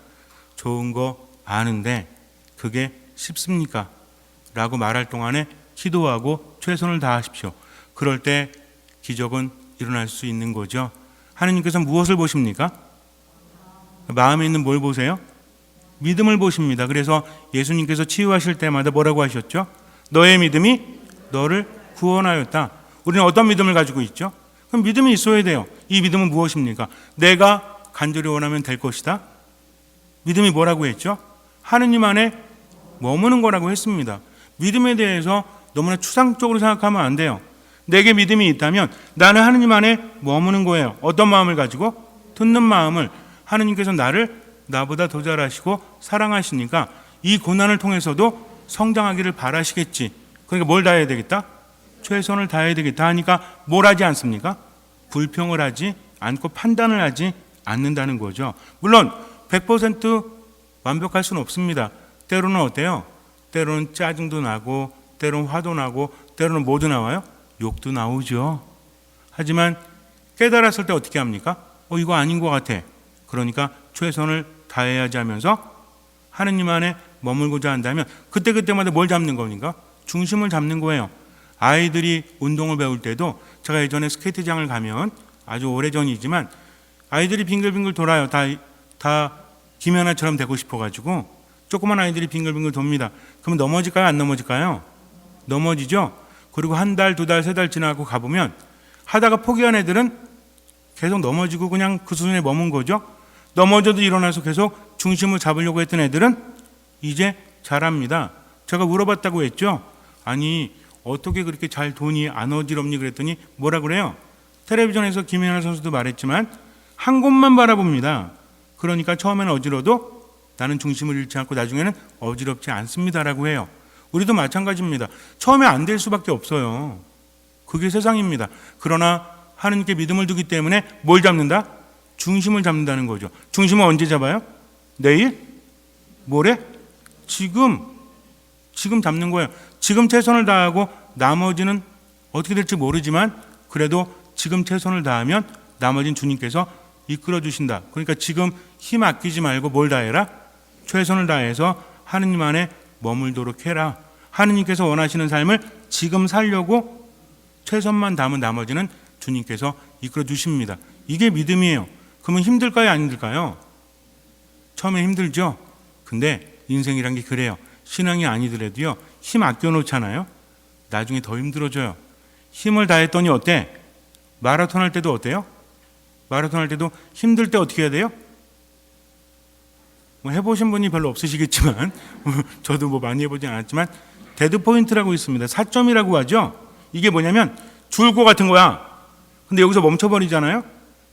좋은 거 아는데 그게 쉽습니까? 라고 말할 동안에 기도하고 최선을 다하십시오. 그럴 때 기적은 일어날 수 있는 거죠. 하느님께서 무엇을 보십니까? 마음에 있는 뭘 보세요? 믿음을 보십니다. 그래서 예수님께서 치유하실 때마다 뭐라고 하셨죠? 너의 믿음이 너를 구원하였다. 우리는 어떤 믿음을 가지고 있죠? 그럼 믿음이 있어야 돼요. 이 믿음은 무엇입니까? 내가 간절히 원하면 될 것이다. 믿음이 뭐라고 했죠? 하느님 안에 머무는 거라고 했습니다. 믿음에 대해서 너무나 추상적으로 생각하면 안 돼요. 내게 믿음이 있다면 나는 하느님 안에 머무는 거예요. 어떤 마음을 가지고? 듣는 마음을. 하느님께서 나를 나보다 더 잘하시고 사랑하시니까 이 고난을 통해서도 성장하기를 바라시겠지. 그러니까 뭘 다해야 되겠다? 최선을 다해야 되겠다 하니까 뭘 하지 않습니까? 불평을 하지 않고 판단을 하지 않는다는 거죠. 물론 100% 완벽할 수는 없습니다. 때로는 어때요? 때로는 짜증도 나고 때로는 화도 나고 때로는 뭐도 나와요? 욕도 나오죠. 하지만 깨달았을 때 어떻게 합니까? 이거 아닌 것 같아. 그러니까 최선을 다해야지 하면서 하느님 안에 머물고자 한다면 그때그때마다 뭘 잡는 겁니까? 중심을 잡는 거예요. 아이들이 운동을 배울 때도 제가 예전에 스케이트장을 가면 아주 오래전이지만 아이들이 빙글빙글 돌아요. 다 김연아처럼 되고 싶어가지고 조그만 아이들이 빙글빙글 돕니다. 그럼 넘어질까요? 안 넘어질까요? 넘어지죠. 그리고 한 달, 두 달, 세 달 지나고 가보면 하다가 포기한 애들은 계속 넘어지고 그냥 그 수준에 머문 거죠. 넘어져도 일어나서 계속 중심을 잡으려고 했던 애들은 이제 잘합니다. 제가 물어봤다고 했죠. 아니 어떻게 그렇게 잘 도니 안 어지럽니 그랬더니 뭐라 그래요? 텔레비전에서 김연아 선수도 말했지만 한 곳만 바라봅니다. 그러니까 처음에는 어지러도 나는 중심을 잃지 않고 나중에는 어지럽지 않습니다라고 해요. 우리도 마찬가지입니다. 처음에 안 될 수밖에 없어요. 그게 세상입니다. 그러나 하느님께 믿음을 두기 때문에 뭘 잡는다? 중심을 잡는다는 거죠. 중심은 언제 잡아요? 내일? 모레? 지금 잡는 거예요. 지금 최선을 다하고 나머지는 어떻게 될지 모르지만 그래도 지금 최선을 다하면 나머지는 주님께서 이끌어 주신다. 그러니까 지금 힘 아끼지 말고 뭘 다해라? 최선을 다해서 하느님 안에 머물도록 해라. 하느님께서 원하시는 삶을 지금 살려고 최선만 다하면 나머지는 주님께서 이끌어 주십니다. 이게 믿음이에요. 그러면 힘들까요? 안 힘들까요? 처음에 힘들죠. 근데 인생이란 게 그래요. 신앙이 아니더라도요. 힘 아껴놓잖아요. 나중에 더 힘들어져요. 힘을 다했더니 어때? 마라톤 할 때도 어때요? 마라톤 할 때도 힘들 때 어떻게 해야 돼요? 뭐 해보신 분이 별로 없으시겠지만 저도 뭐 많이 해보진 않았지만 데드포인트라고 있습니다. 4점이라고 하죠. 이게 뭐냐면 줄고 같은 거야. 근데 여기서 멈춰버리잖아요.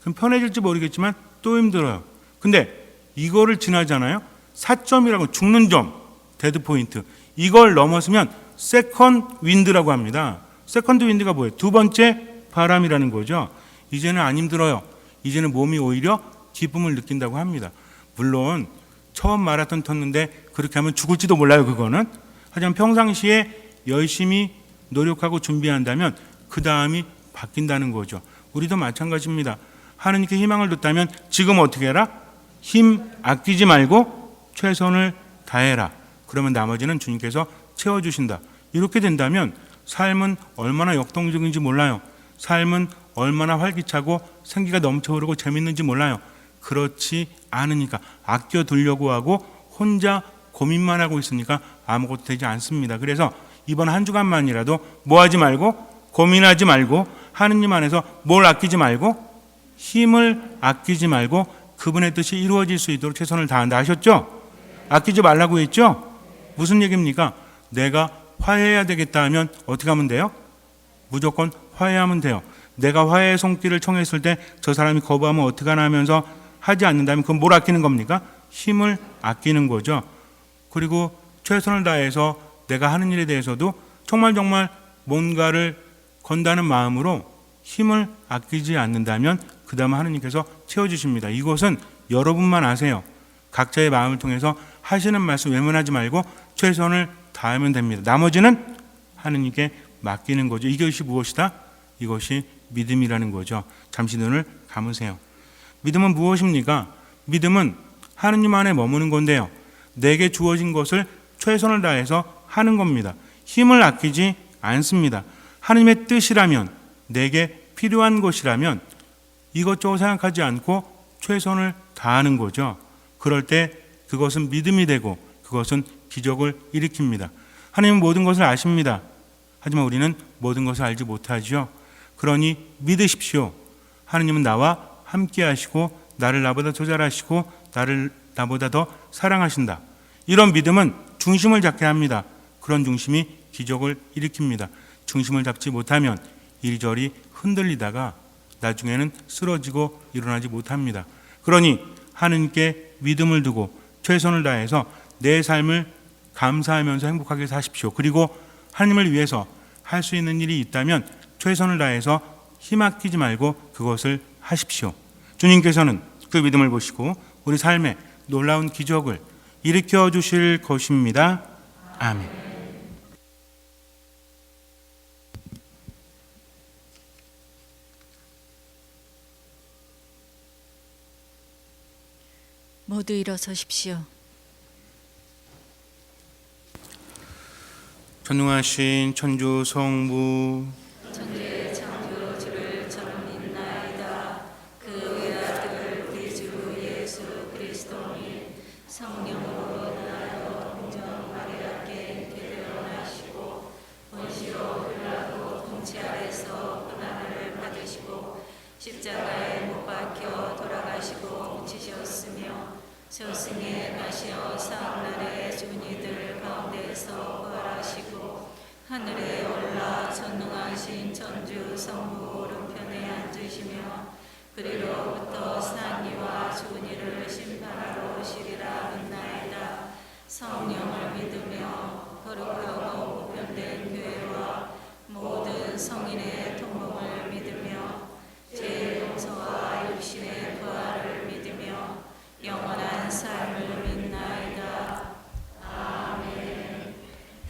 그럼 편해질지 모르겠지만 또 힘들어요. 근데 이거를 지나잖아요. 4점이라고 죽는 점, 데드포인트. 이걸 넘었으면 세컨드 윈드라고 합니다. 세컨드 윈드가 뭐예요? 두 번째 바람이라는 거죠. 이제는 안 힘들어요. 이제는 몸이 오히려 기쁨을 느낀다고 합니다. 물론 처음 마라톤 텄는데 그렇게 하면 죽을지도 몰라요. 그거는. 하지만 평상시에 열심히 노력하고 준비한다면 그 다음이 바뀐다는 거죠. 우리도 마찬가지입니다. 하느님께 희망을 뒀다면 지금 어떻게 해라? 힘 아끼지 말고 최선을 다해라. 그러면 나머지는 주님께서 채워주신다. 이렇게 된다면 삶은 얼마나 역동적인지 몰라요. 삶은 얼마나 활기차고 생기가 넘쳐오르고 재밌는지 몰라요. 그렇지 않으니까 아껴두려고 하고 혼자 고민만 하고 있으니까 아무것도 되지 않습니다. 그래서 이번 한 주간만이라도 뭐 하지 말고 고민하지 말고 하느님 안에서 뭘 아끼지 말고 힘을 아끼지 말고 그분의 뜻이 이루어질 수 있도록 최선을 다한다 하셨죠? 아끼지 말라고 했죠? 무슨 얘기입니까? 내가 화해해야 되겠다 하면 어떻게 하면 돼요? 무조건 화해하면 돼요. 내가 화해의 손길을 청했을 때 저 사람이 거부하면 어떻게 하나 하면서 하지 않는다면 그건 뭘 아끼는 겁니까? 힘을 아끼는 거죠. 그리고 최선을 다해서 내가 하는 일에 대해서도 정말 뭔가를 건다는 마음으로 힘을 아끼지 않는다면 그 다음 하느님께서 채워주십니다. 이것은 여러분만 아세요. 각자의 마음을 통해서 하시는 말씀 외면하지 말고 최선을 다하면 됩니다. 나머지는 하느님께 맡기는 거죠. 이것이 무엇이다? 이것이 믿음이라는 거죠. 잠시 눈을 감으세요. 믿음은 무엇입니까? 믿음은 하느님 안에 머무는 건데요. 내게 주어진 것을 최선을 다해서 하는 겁니다. 힘을 아끼지 않습니다. 하느님의 뜻이라면, 내게 필요한 것이라면 이것저것 생각하지 않고 최선을 다하는 거죠. 그럴 때 그것은 믿음이 되고 그것은 기적을 일으킵니다. 하나님은 모든 것을 아십니다. 하지만 우리는 모든 것을 알지 못하죠. 그러니 믿으십시오. 하나님은 나와 함께 하시고 나를 나보다 더 잘하시고 나를 나보다 더 사랑하신다. 이런 믿음은 중심을 잡게 합니다. 그런 중심이 기적을 일으킵니다. 중심을 잡지 못하면 이리저리 흔들리다가 나중에는 쓰러지고 일어나지 못합니다. 그러니 하느님께 믿음을 두고 최선을 다해서 내 삶을 감사하면서 행복하게 사십시오. 그리고 하나님을 위해서 할 수 있는 일이 있다면 최선을 다해서 힘 아끼지 말고 그것을 하십시오. 주님께서는 그 믿음을 보시고 우리 삶에 놀라운 기적을 일으켜 주실 것입니다. 아멘. 모두 일어서십시오. 전능하신 천주 성부 천주의 창조 주를 처음 믿나이다. 성령으로 나로 동정 마리아께 되돌아나시고 본시로 빌라도 통치 아래서 고난을 받으시고 십자가에 못 박혀 돌아가시고 묻히셨으며 저승에 가시어 사흘날에 죽은 이들 가운데서 부활하시고 하늘에 올라 전능하신 천주 성부 오른편에 앉으시며 그리로부터 산 이와 죽은 이를 심판하러 오시리라 믿나이다. 성령을 믿으며 거룩하고 보편된 교회와 모든 성인의 통복을 믿으며 죄 용서와 육신의 부활을 믿으며 영원한 삶을 믿나이다. 아멘.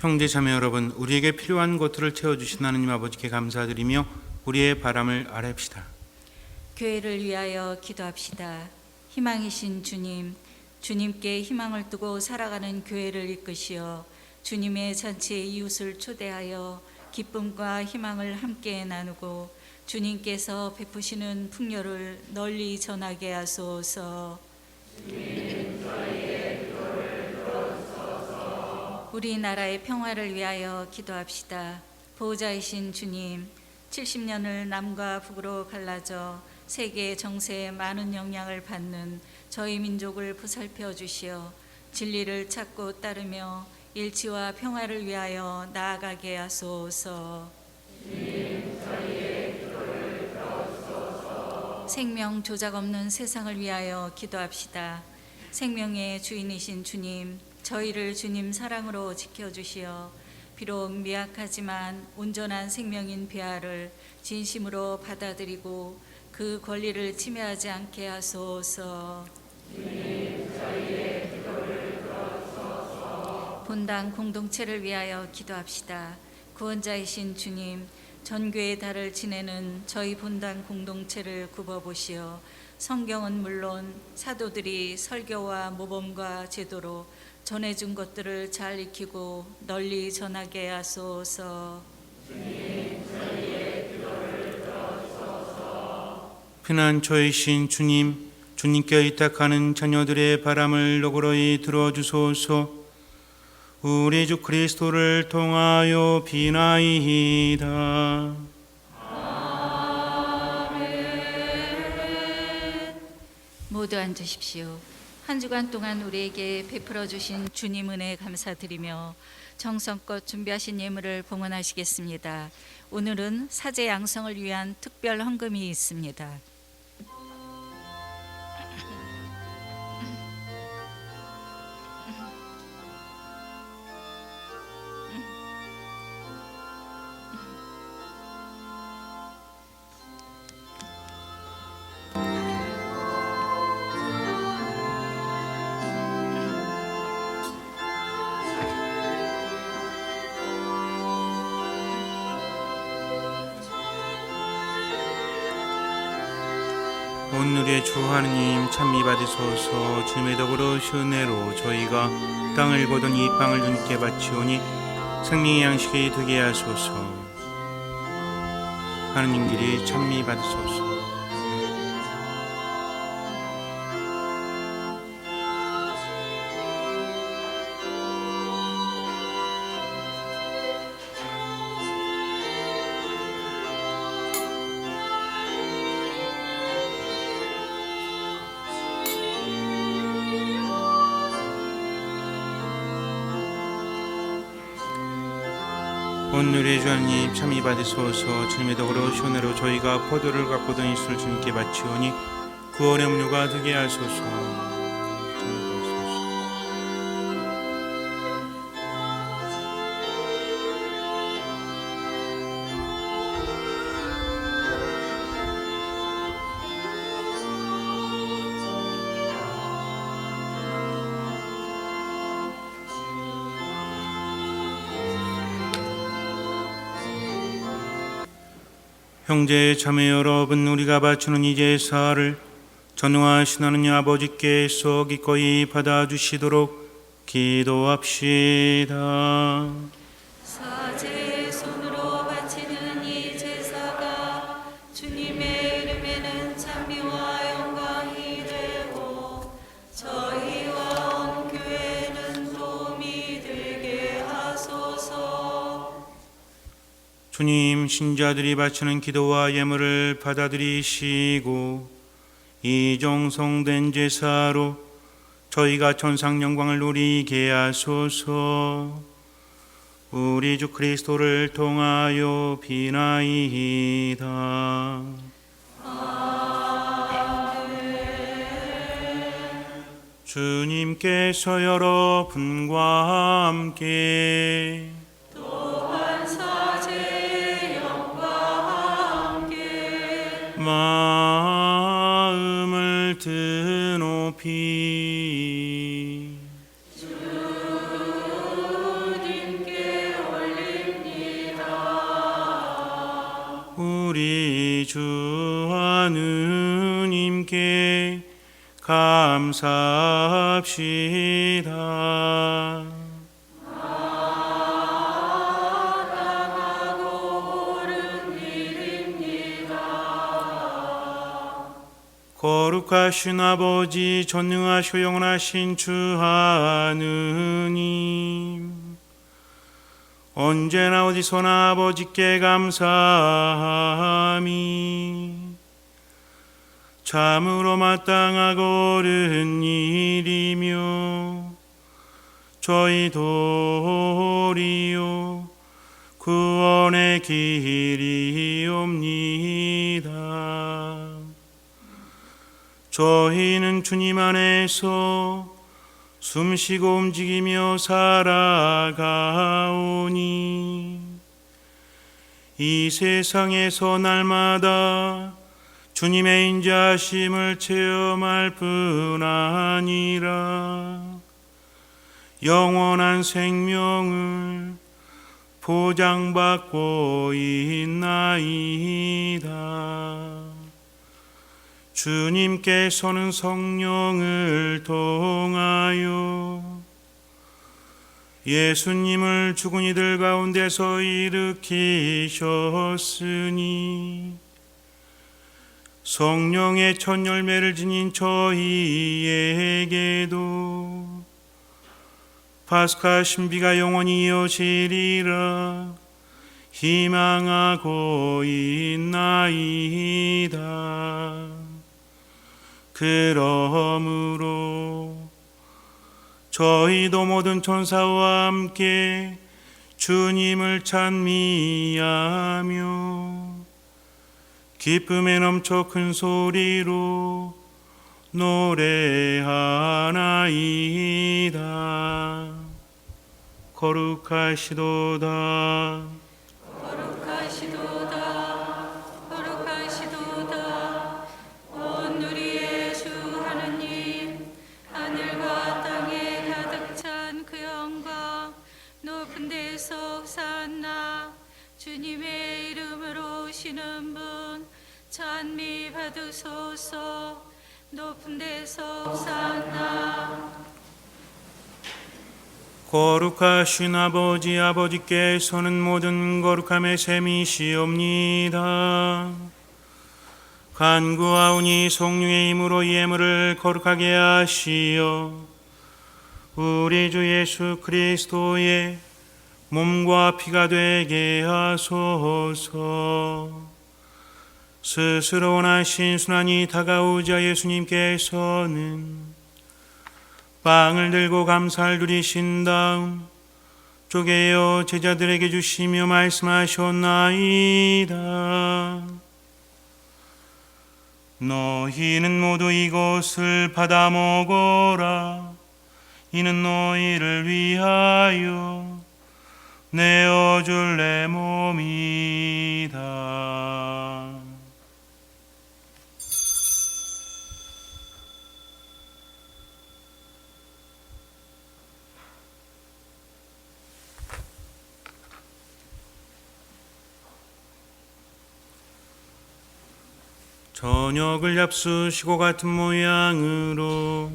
형제 자매 여러분, 우리에게 필요한 것들을 채워주신 하나님 아버지께 감사드리며 우리의 바람을 아뢰읍시다. 교회를 위하여 기도합시다. 희망이신 주님, 주님께 희망을 두고 살아가는 교회를 이끄시어 주님의 잔치에 이웃을 초대하여 기쁨과 희망을 함께 나누고 주님께서 베푸시는 풍요를 널리 전하게 하소서. 우리나라의 평화를 위하여 기도합시다. 보호자이신 주님, 70년을 남과 북으로 갈라져 세계 정세에 많은 영향을 받는 저희 민족을 보살펴 주시어 진리를 찾고 따르며 일치와 평화를 위하여 나아가게 하소서. 생명 조작 없는 세상을 위하여 기도합시다. 생명의 주인이신 주님, 저희를 주님 사랑으로 지켜주시어 비록 미약하지만 온전한 생명인 배아를 진심으로 받아들이고 그 권리를 침해하지 않게 하소서. 본당 공동체를 위하여 기도합시다. 구원자이신 주님, 전교의 달을 지내는 저희 본당 공동체를 굽어보시어 성경은 물론 사도들이 설교와 모범과 제도로 전해준 것들을 잘 익히고 널리 전하게 하소서. 피난처이신 주님, 주님께 의탁하는 자녀들의 바람을 너그러이 들어주소서. 우리 주 그리스도를 통하여 비나이다. 모두 앉으십시오. 한 주간 동안 우리에게 베풀어 주신 주님 은혜에 감사드리며 정성껏 준비하신 예물을 봉헌하시겠습니다. 오늘은 사제 양성을 위한 특별 헌금이 있습니다. 오늘의 주 하느님 찬미 받으소서. 주님의 덕으로 은혜로 저희가 땅을 거둔 이 빵을 주님께 바치오니 생명의 양식이 되게 하소서. 하느님끼리 찬미 받으소서. 오늘의 주 하나님 참이 받으소서. 주님의 덕으로 은혜로 저희가 포도를 갖고 든 이슬을 주님께 바치오니 구원의 음료가 되게 하소서. 형제 자매 여러분, 우리가 바치는 이 제사를 전능하신 하느님 아버지께서 기꺼이 받아주시도록 기도합시다. 사제의 손으로 바치는 이 제사가 주님의 이름에는 찬미와 영광이 되고 저희와 온 주님, 신자들이 바치는 기도와 예물을 받아들이시고 이 정성된 제사로 저희가 천상 영광을 누리게 하소서. 우리 주 그리스도를 통하여 비나이다. 주님께서 여러분과 함께 마음을 드높이 주님께 올립니다. 우리 주 하느님께 감사합시다. 거룩하신 아버지, 전능하시고 영원하신 주 하느님, 언제나 어디서나 아버지께 감사함이 참으로 마땅하고 옳은 일이며 저희 도리요 구원의 길이옵니다. 저희는 주님 안에서 숨쉬고 움직이며 살아가오니 이 세상에서 날마다 주님의 인자하심을 체험할 뿐 아니라 영원한 생명을 보장받고 있나이다. 주님께서는 성령을 통하여 예수님을 죽은 이들 가운데서 일으키셨으니 성령의 첫 열매를 지닌 저희에게도 파스카 신비가 영원히 이어지리라 희망하고 있나이다. 그러므로 저희도 모든 천사와 함께 주님을 찬미하며 기쁨에 넘쳐 큰 소리로 노래하나이다. 거룩하시도다. 거룩하시도다. 거룩하시도다. 온 우리의 주 하느님, 하늘과 땅에 가득 찬 그 영광 높은 데서 산나 주님의 이름으로 오시는 분 찬미 받으소서. 높은 데서 산나 거룩하신 아버지, 아버지께서는 모든 거룩함의 셈이시옵니다. 간구하오니 성령의 힘으로 예물을 거룩하게 하시어 우리 주 예수 그리스도의 몸과 피가 되게 하소서. 스스로 원하신 순환이 다가오자 예수님께서는 빵을 들고 감사를 드리신 다음 쪼개어 제자들에게 주시며 말씀하셨나이다. 너희는 모두 이것을 받아 먹어라. 이는 너희를 위하여 내어줄 내 몸이다. 저녁을 잡수시고 같은 모양으로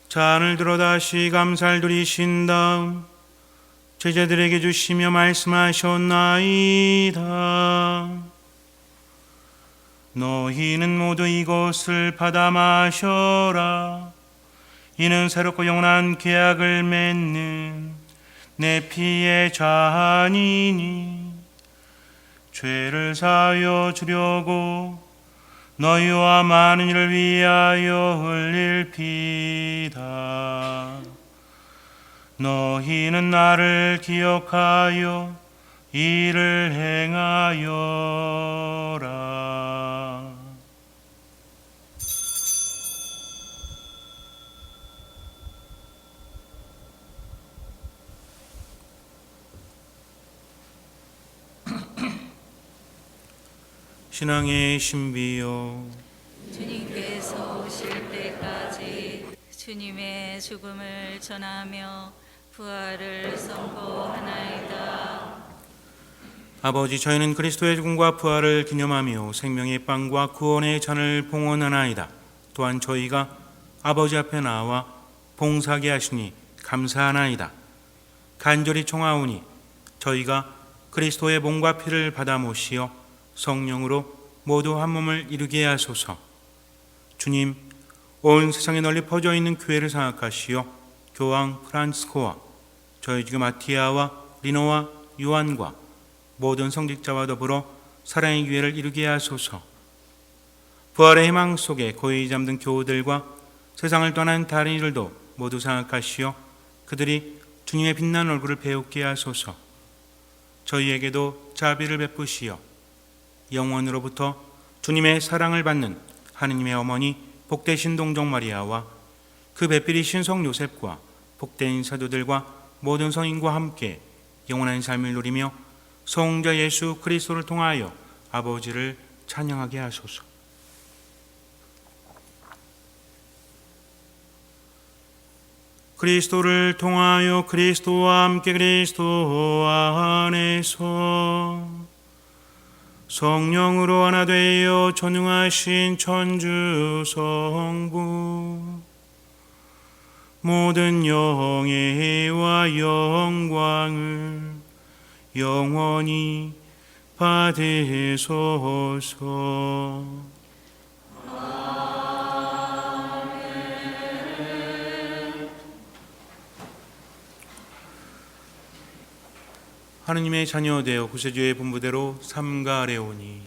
잔을 들어 다시 감사를 드리신 다음 제자들에게 주시며 말씀하셨나이다. 너희는 모두 이것을 받아 마셔라. 이는 새롭고 영원한 계약을 맺는 내 피의 잔이니 죄를 사하여 주려고 너희와 많은 이를 위하여 흘릴 피다. 너희는 나를 기억하여 이를 행하여라. 신앙의 신비요, 주님께서 오실 때까지 주님의 죽음을 전하며 부활을 선포하나이다. 아버지, 저희는 그리스도의 죽음과 부활을 기념하며 생명의 빵과 구원의 잔을 봉헌하나이다. 또한 저희가 아버지 앞에 나와 봉사하게 하시니 감사하나이다. 간절히 청하오니 저희가 그리스도의 몸과 피를 받아 모시어 성령으로 모두 한 몸을 이루게 하소서. 주님, 온 세상에 널리 퍼져 있는 교회를 생각하시어 교황 프란치스코와 저희 지금 마티아와 리노와 요한과 모든 성직자와 더불어 사랑의 교회를 이루게 하소서. 부활의 희망 속에 고요히 잠든 교우들과 세상을 떠난 다른 이들도 모두 생각하시어 그들이 주님의 빛난 얼굴을 배우게 하소서. 저희에게도 자비를 베푸시어 영원으로부터 주님의 사랑을 받는 하느님의 어머니 복되신 동정 마리아와 그 배필이신 성 요셉과 복된 사도들과 모든 성인과 함께 영원한 삶을 누리며 성자 예수 그리스도를 통하여 아버지를 찬양하게 하소서. 그리스도를 통하여 그리스도와 함께 그리스도 안에서 성령으로 하나 되어 전능하신 천주 성부 모든 영예와 영광을 영원히 받으소서. 하느님의 자녀 되어 구세주의 분부대로 삼가래오니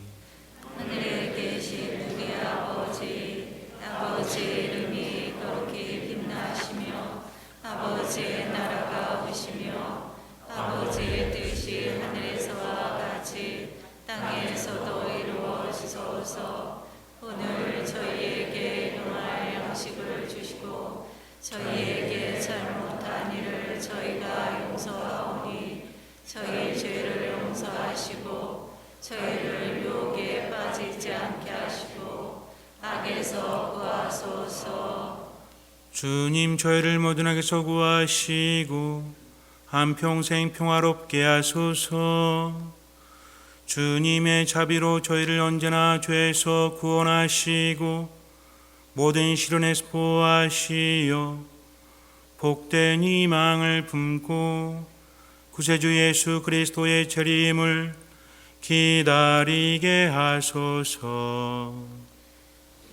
하늘에 계신 우리 아버지, 아버지의 이름이 거룩히 빛나시며 아버지의 나라가 오시며 아버지의 뜻이 하늘에서와 같이 땅에서도 이루어지소서. 오늘 저희에게 일용할 양식을 주시고 저희에게 잘못한 일을 저희가 용서하오니 저희 죄를 용서하시고 저희를 유혹에 빠지지 않게 하시고 악에서 구하소서. 주님, 저희를 모든 악에서 구하시고 한평생 평화롭게 하소서. 주님의 자비로 저희를 언제나 죄에서 구원하시고 모든 시련에서 보호하시어 복된 희망을 품고 구세주 예수 그리스도의 재림을 기다리게 하소서.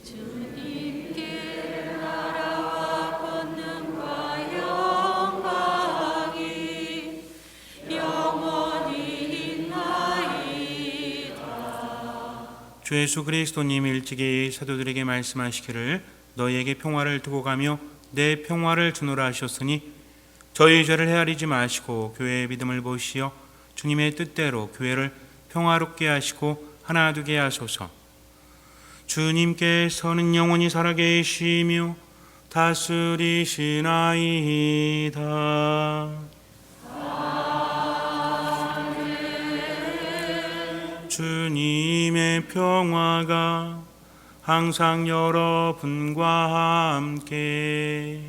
주님께 나라와 권능과 영광이 영원히 있나이다. 주 예수 그리스도님 일찍이 사도들에게 말씀하시기를 너희에게 평화를 두고 가며 내 평화를 주노라 하셨으니 저희 죄를 헤아리지 마시고 교회의 믿음을 보시어 주님의 뜻대로 교회를 평화롭게 하시고 하나 되게 하소서. 주님께서는 영원히 살아계시며 다스리시나이다. 아멘. 주님의 평화가 항상 여러분과 함께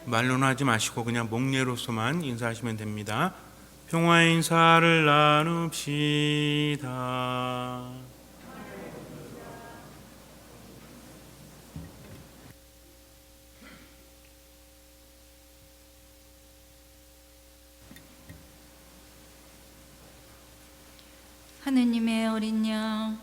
말로는 하지 마시고 그냥 목례로서만 인사하시면 됩니다. 평화의 인사를 나눕시다. 하느님의 어린 양,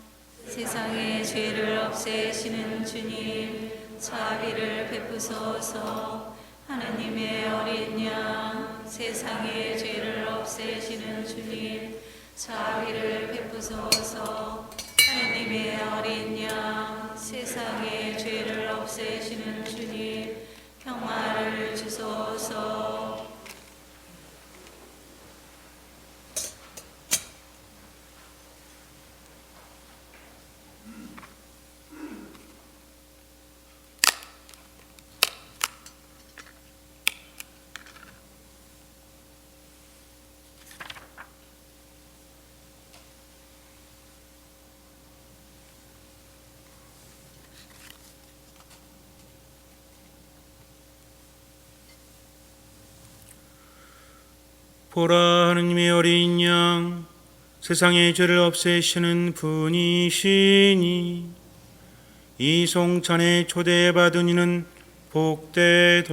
세상의 죄를 없애시는 주님, 자비를 베푸소서. 하느님의 어린 양, 세상의 죄를 없애시는 주님, 자비를 베푸소서. 하느님의 어린 양, 세상의 죄를 없애시는 주님, 평화를 주소서. 보라, 하느님의 어린 양, 세상의 죄를 없애시는 분이시니 이 송찬에 초대받은 이는 복되도다.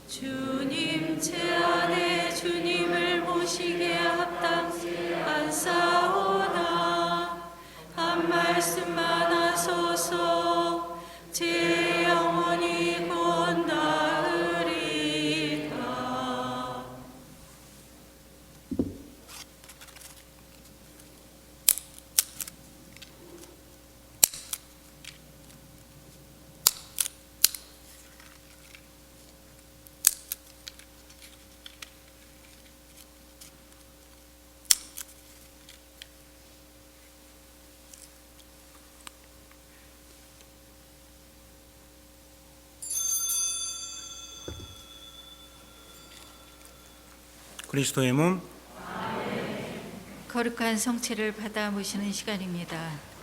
주님 제 안에 주님을 모시게 합당하사오나 한 말씀만 하소서. 제 영혼이 곧나으리다. 그리스도의 몸, 거룩한 성체를 받아 모시는 시간입니다.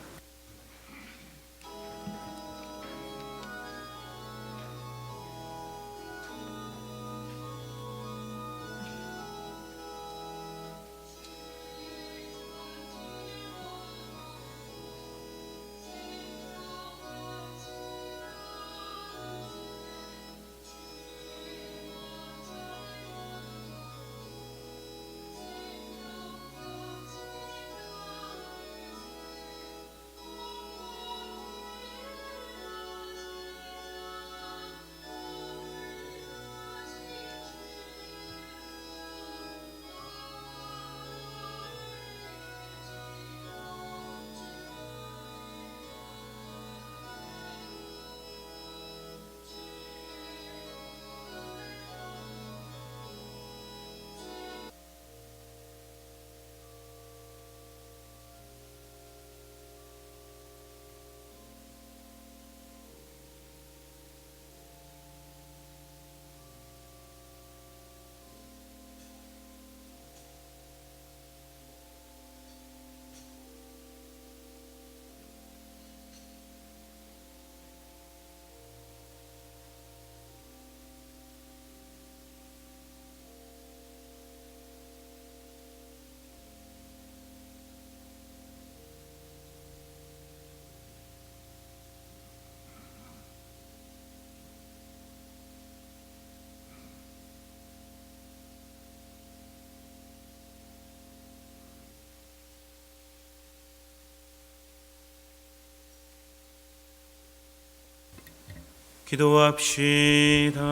기도합시다.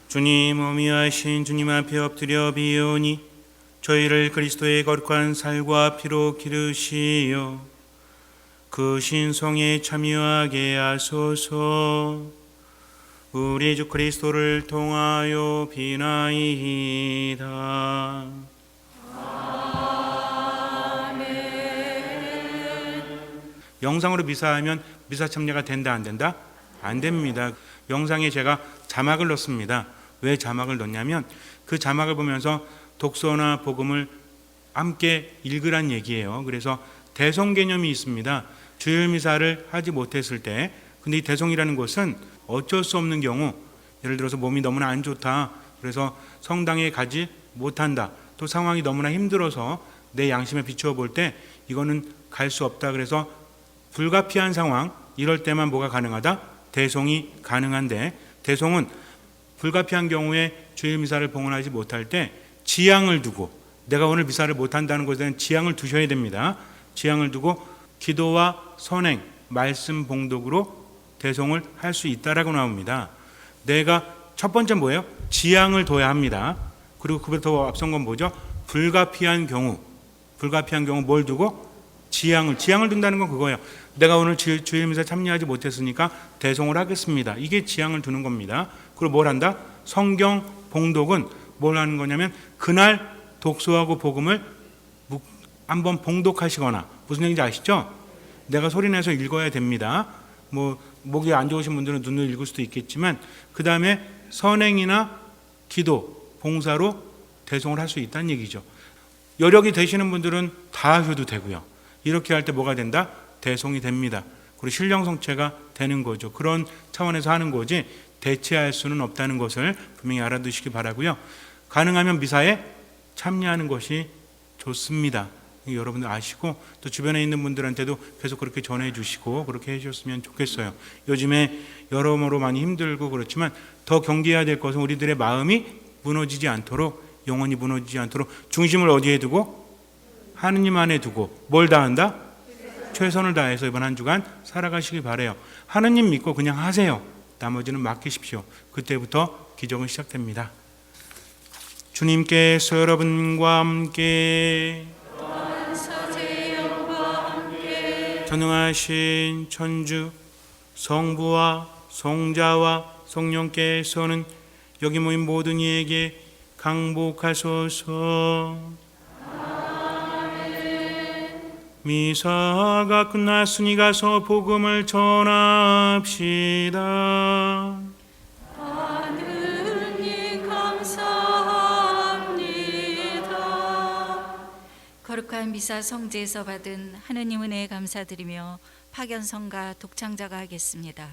주님, 어미하신 주님 앞에 엎드려 비오니 저희를 그리스도의 거룩한 살과 피로 기르시어 그 신성에 참여하게 하소서. 우리 주 그리스도를 통하여 비나이다. 영상으로 미사하면 미사 참여가 된다 안 된다? 안 됩니다. 영상에 제가 자막을 넣습니다. 왜 자막을 넣냐면 그 자막을 보면서 독서나 복음을 함께 읽으란 얘기예요. 그래서 대송 개념이 있습니다. 주일 미사를 하지 못했을 때, 근데 이 대송이라는 것은 어쩔 수 없는 경우, 예를 들어서 몸이 너무나 안 좋다, 그래서 성당에 가지 못한다, 또 상황이 너무나 힘들어서 내 양심에 비추어 볼 때 이거는 갈 수 없다, 그래서 불가피한 상황, 이럴 때만 뭐가 가능하다? 대송이 가능한데, 대송은 불가피한 경우에 주일 미사를 봉헌하지 못할 때 지양을 두고, 내가 오늘 미사를 못한다는 것에 대한 지양을 두셔야 됩니다. 지양을 두고 기도와 선행, 말씀 봉독으로 대송을 할 수 있다라고 나옵니다. 내가 첫 번째 뭐예요? 지양을 둬야 합니다. 그리고 그보다 더 앞선 건 뭐죠? 불가피한 경우 뭘 두고? 지양을 둔다는 건 그거예요. 내가 오늘 주일 미사 참여하지 못했으니까 대송을 하겠습니다. 이게 지양을 두는 겁니다. 그리고 뭘 한다? 성경 봉독은 뭘 하는 거냐면 그날 독서하고 복음을 한번 봉독하시거나, 무슨 얘기인지 아시죠? 내가 소리내서 읽어야 됩니다. 뭐 목이 안 좋으신 분들은 눈을 읽을 수도 있겠지만 그 다음에 선행이나 기도, 봉사로 대송을 할 수 있다는 얘기죠. 여력이 되시는 분들은 다 하셔도 되고요. 이렇게 할 때 뭐가 된다? 대송이 됩니다. 그리고 신령 성체가 되는 거죠. 그런 차원에서 하는 거지 대체할 수는 없다는 것을 분명히 알아두시기 바라고요. 가능하면 미사에 참여하는 것이 좋습니다. 여러분들 아시고 또 주변에 있는 분들한테도 계속 그렇게 전해주시고 그렇게 해주셨으면 좋겠어요. 요즘에 여러모로 많이 힘들고 그렇지만 더 경계해야 될 것은 우리들의 마음이 무너지지 않도록, 영혼이 무너지지 않도록 중심을 어디에 두고? 하느님 안에 두고 뭘 다한다? 최선을 다해서 이번 한 주간 살아가시기 바라요. 하느님 믿고 그냥 하세요. 나머지는 맡기십시오. 그때부터 기적은 시작됩니다. 주님께서 여러분과 함께 전능하신 천주 성부와 성자와 성령께서는 여기 모인 모든 이에게 강복하소서. 미사가 끝났으니 가서 복음을 전합시다. 하느님 감사합니다. 거룩한 미사 성제에서 받은 하느님 은혜에 감사드리며 파견성가 독창자가 하겠습니다.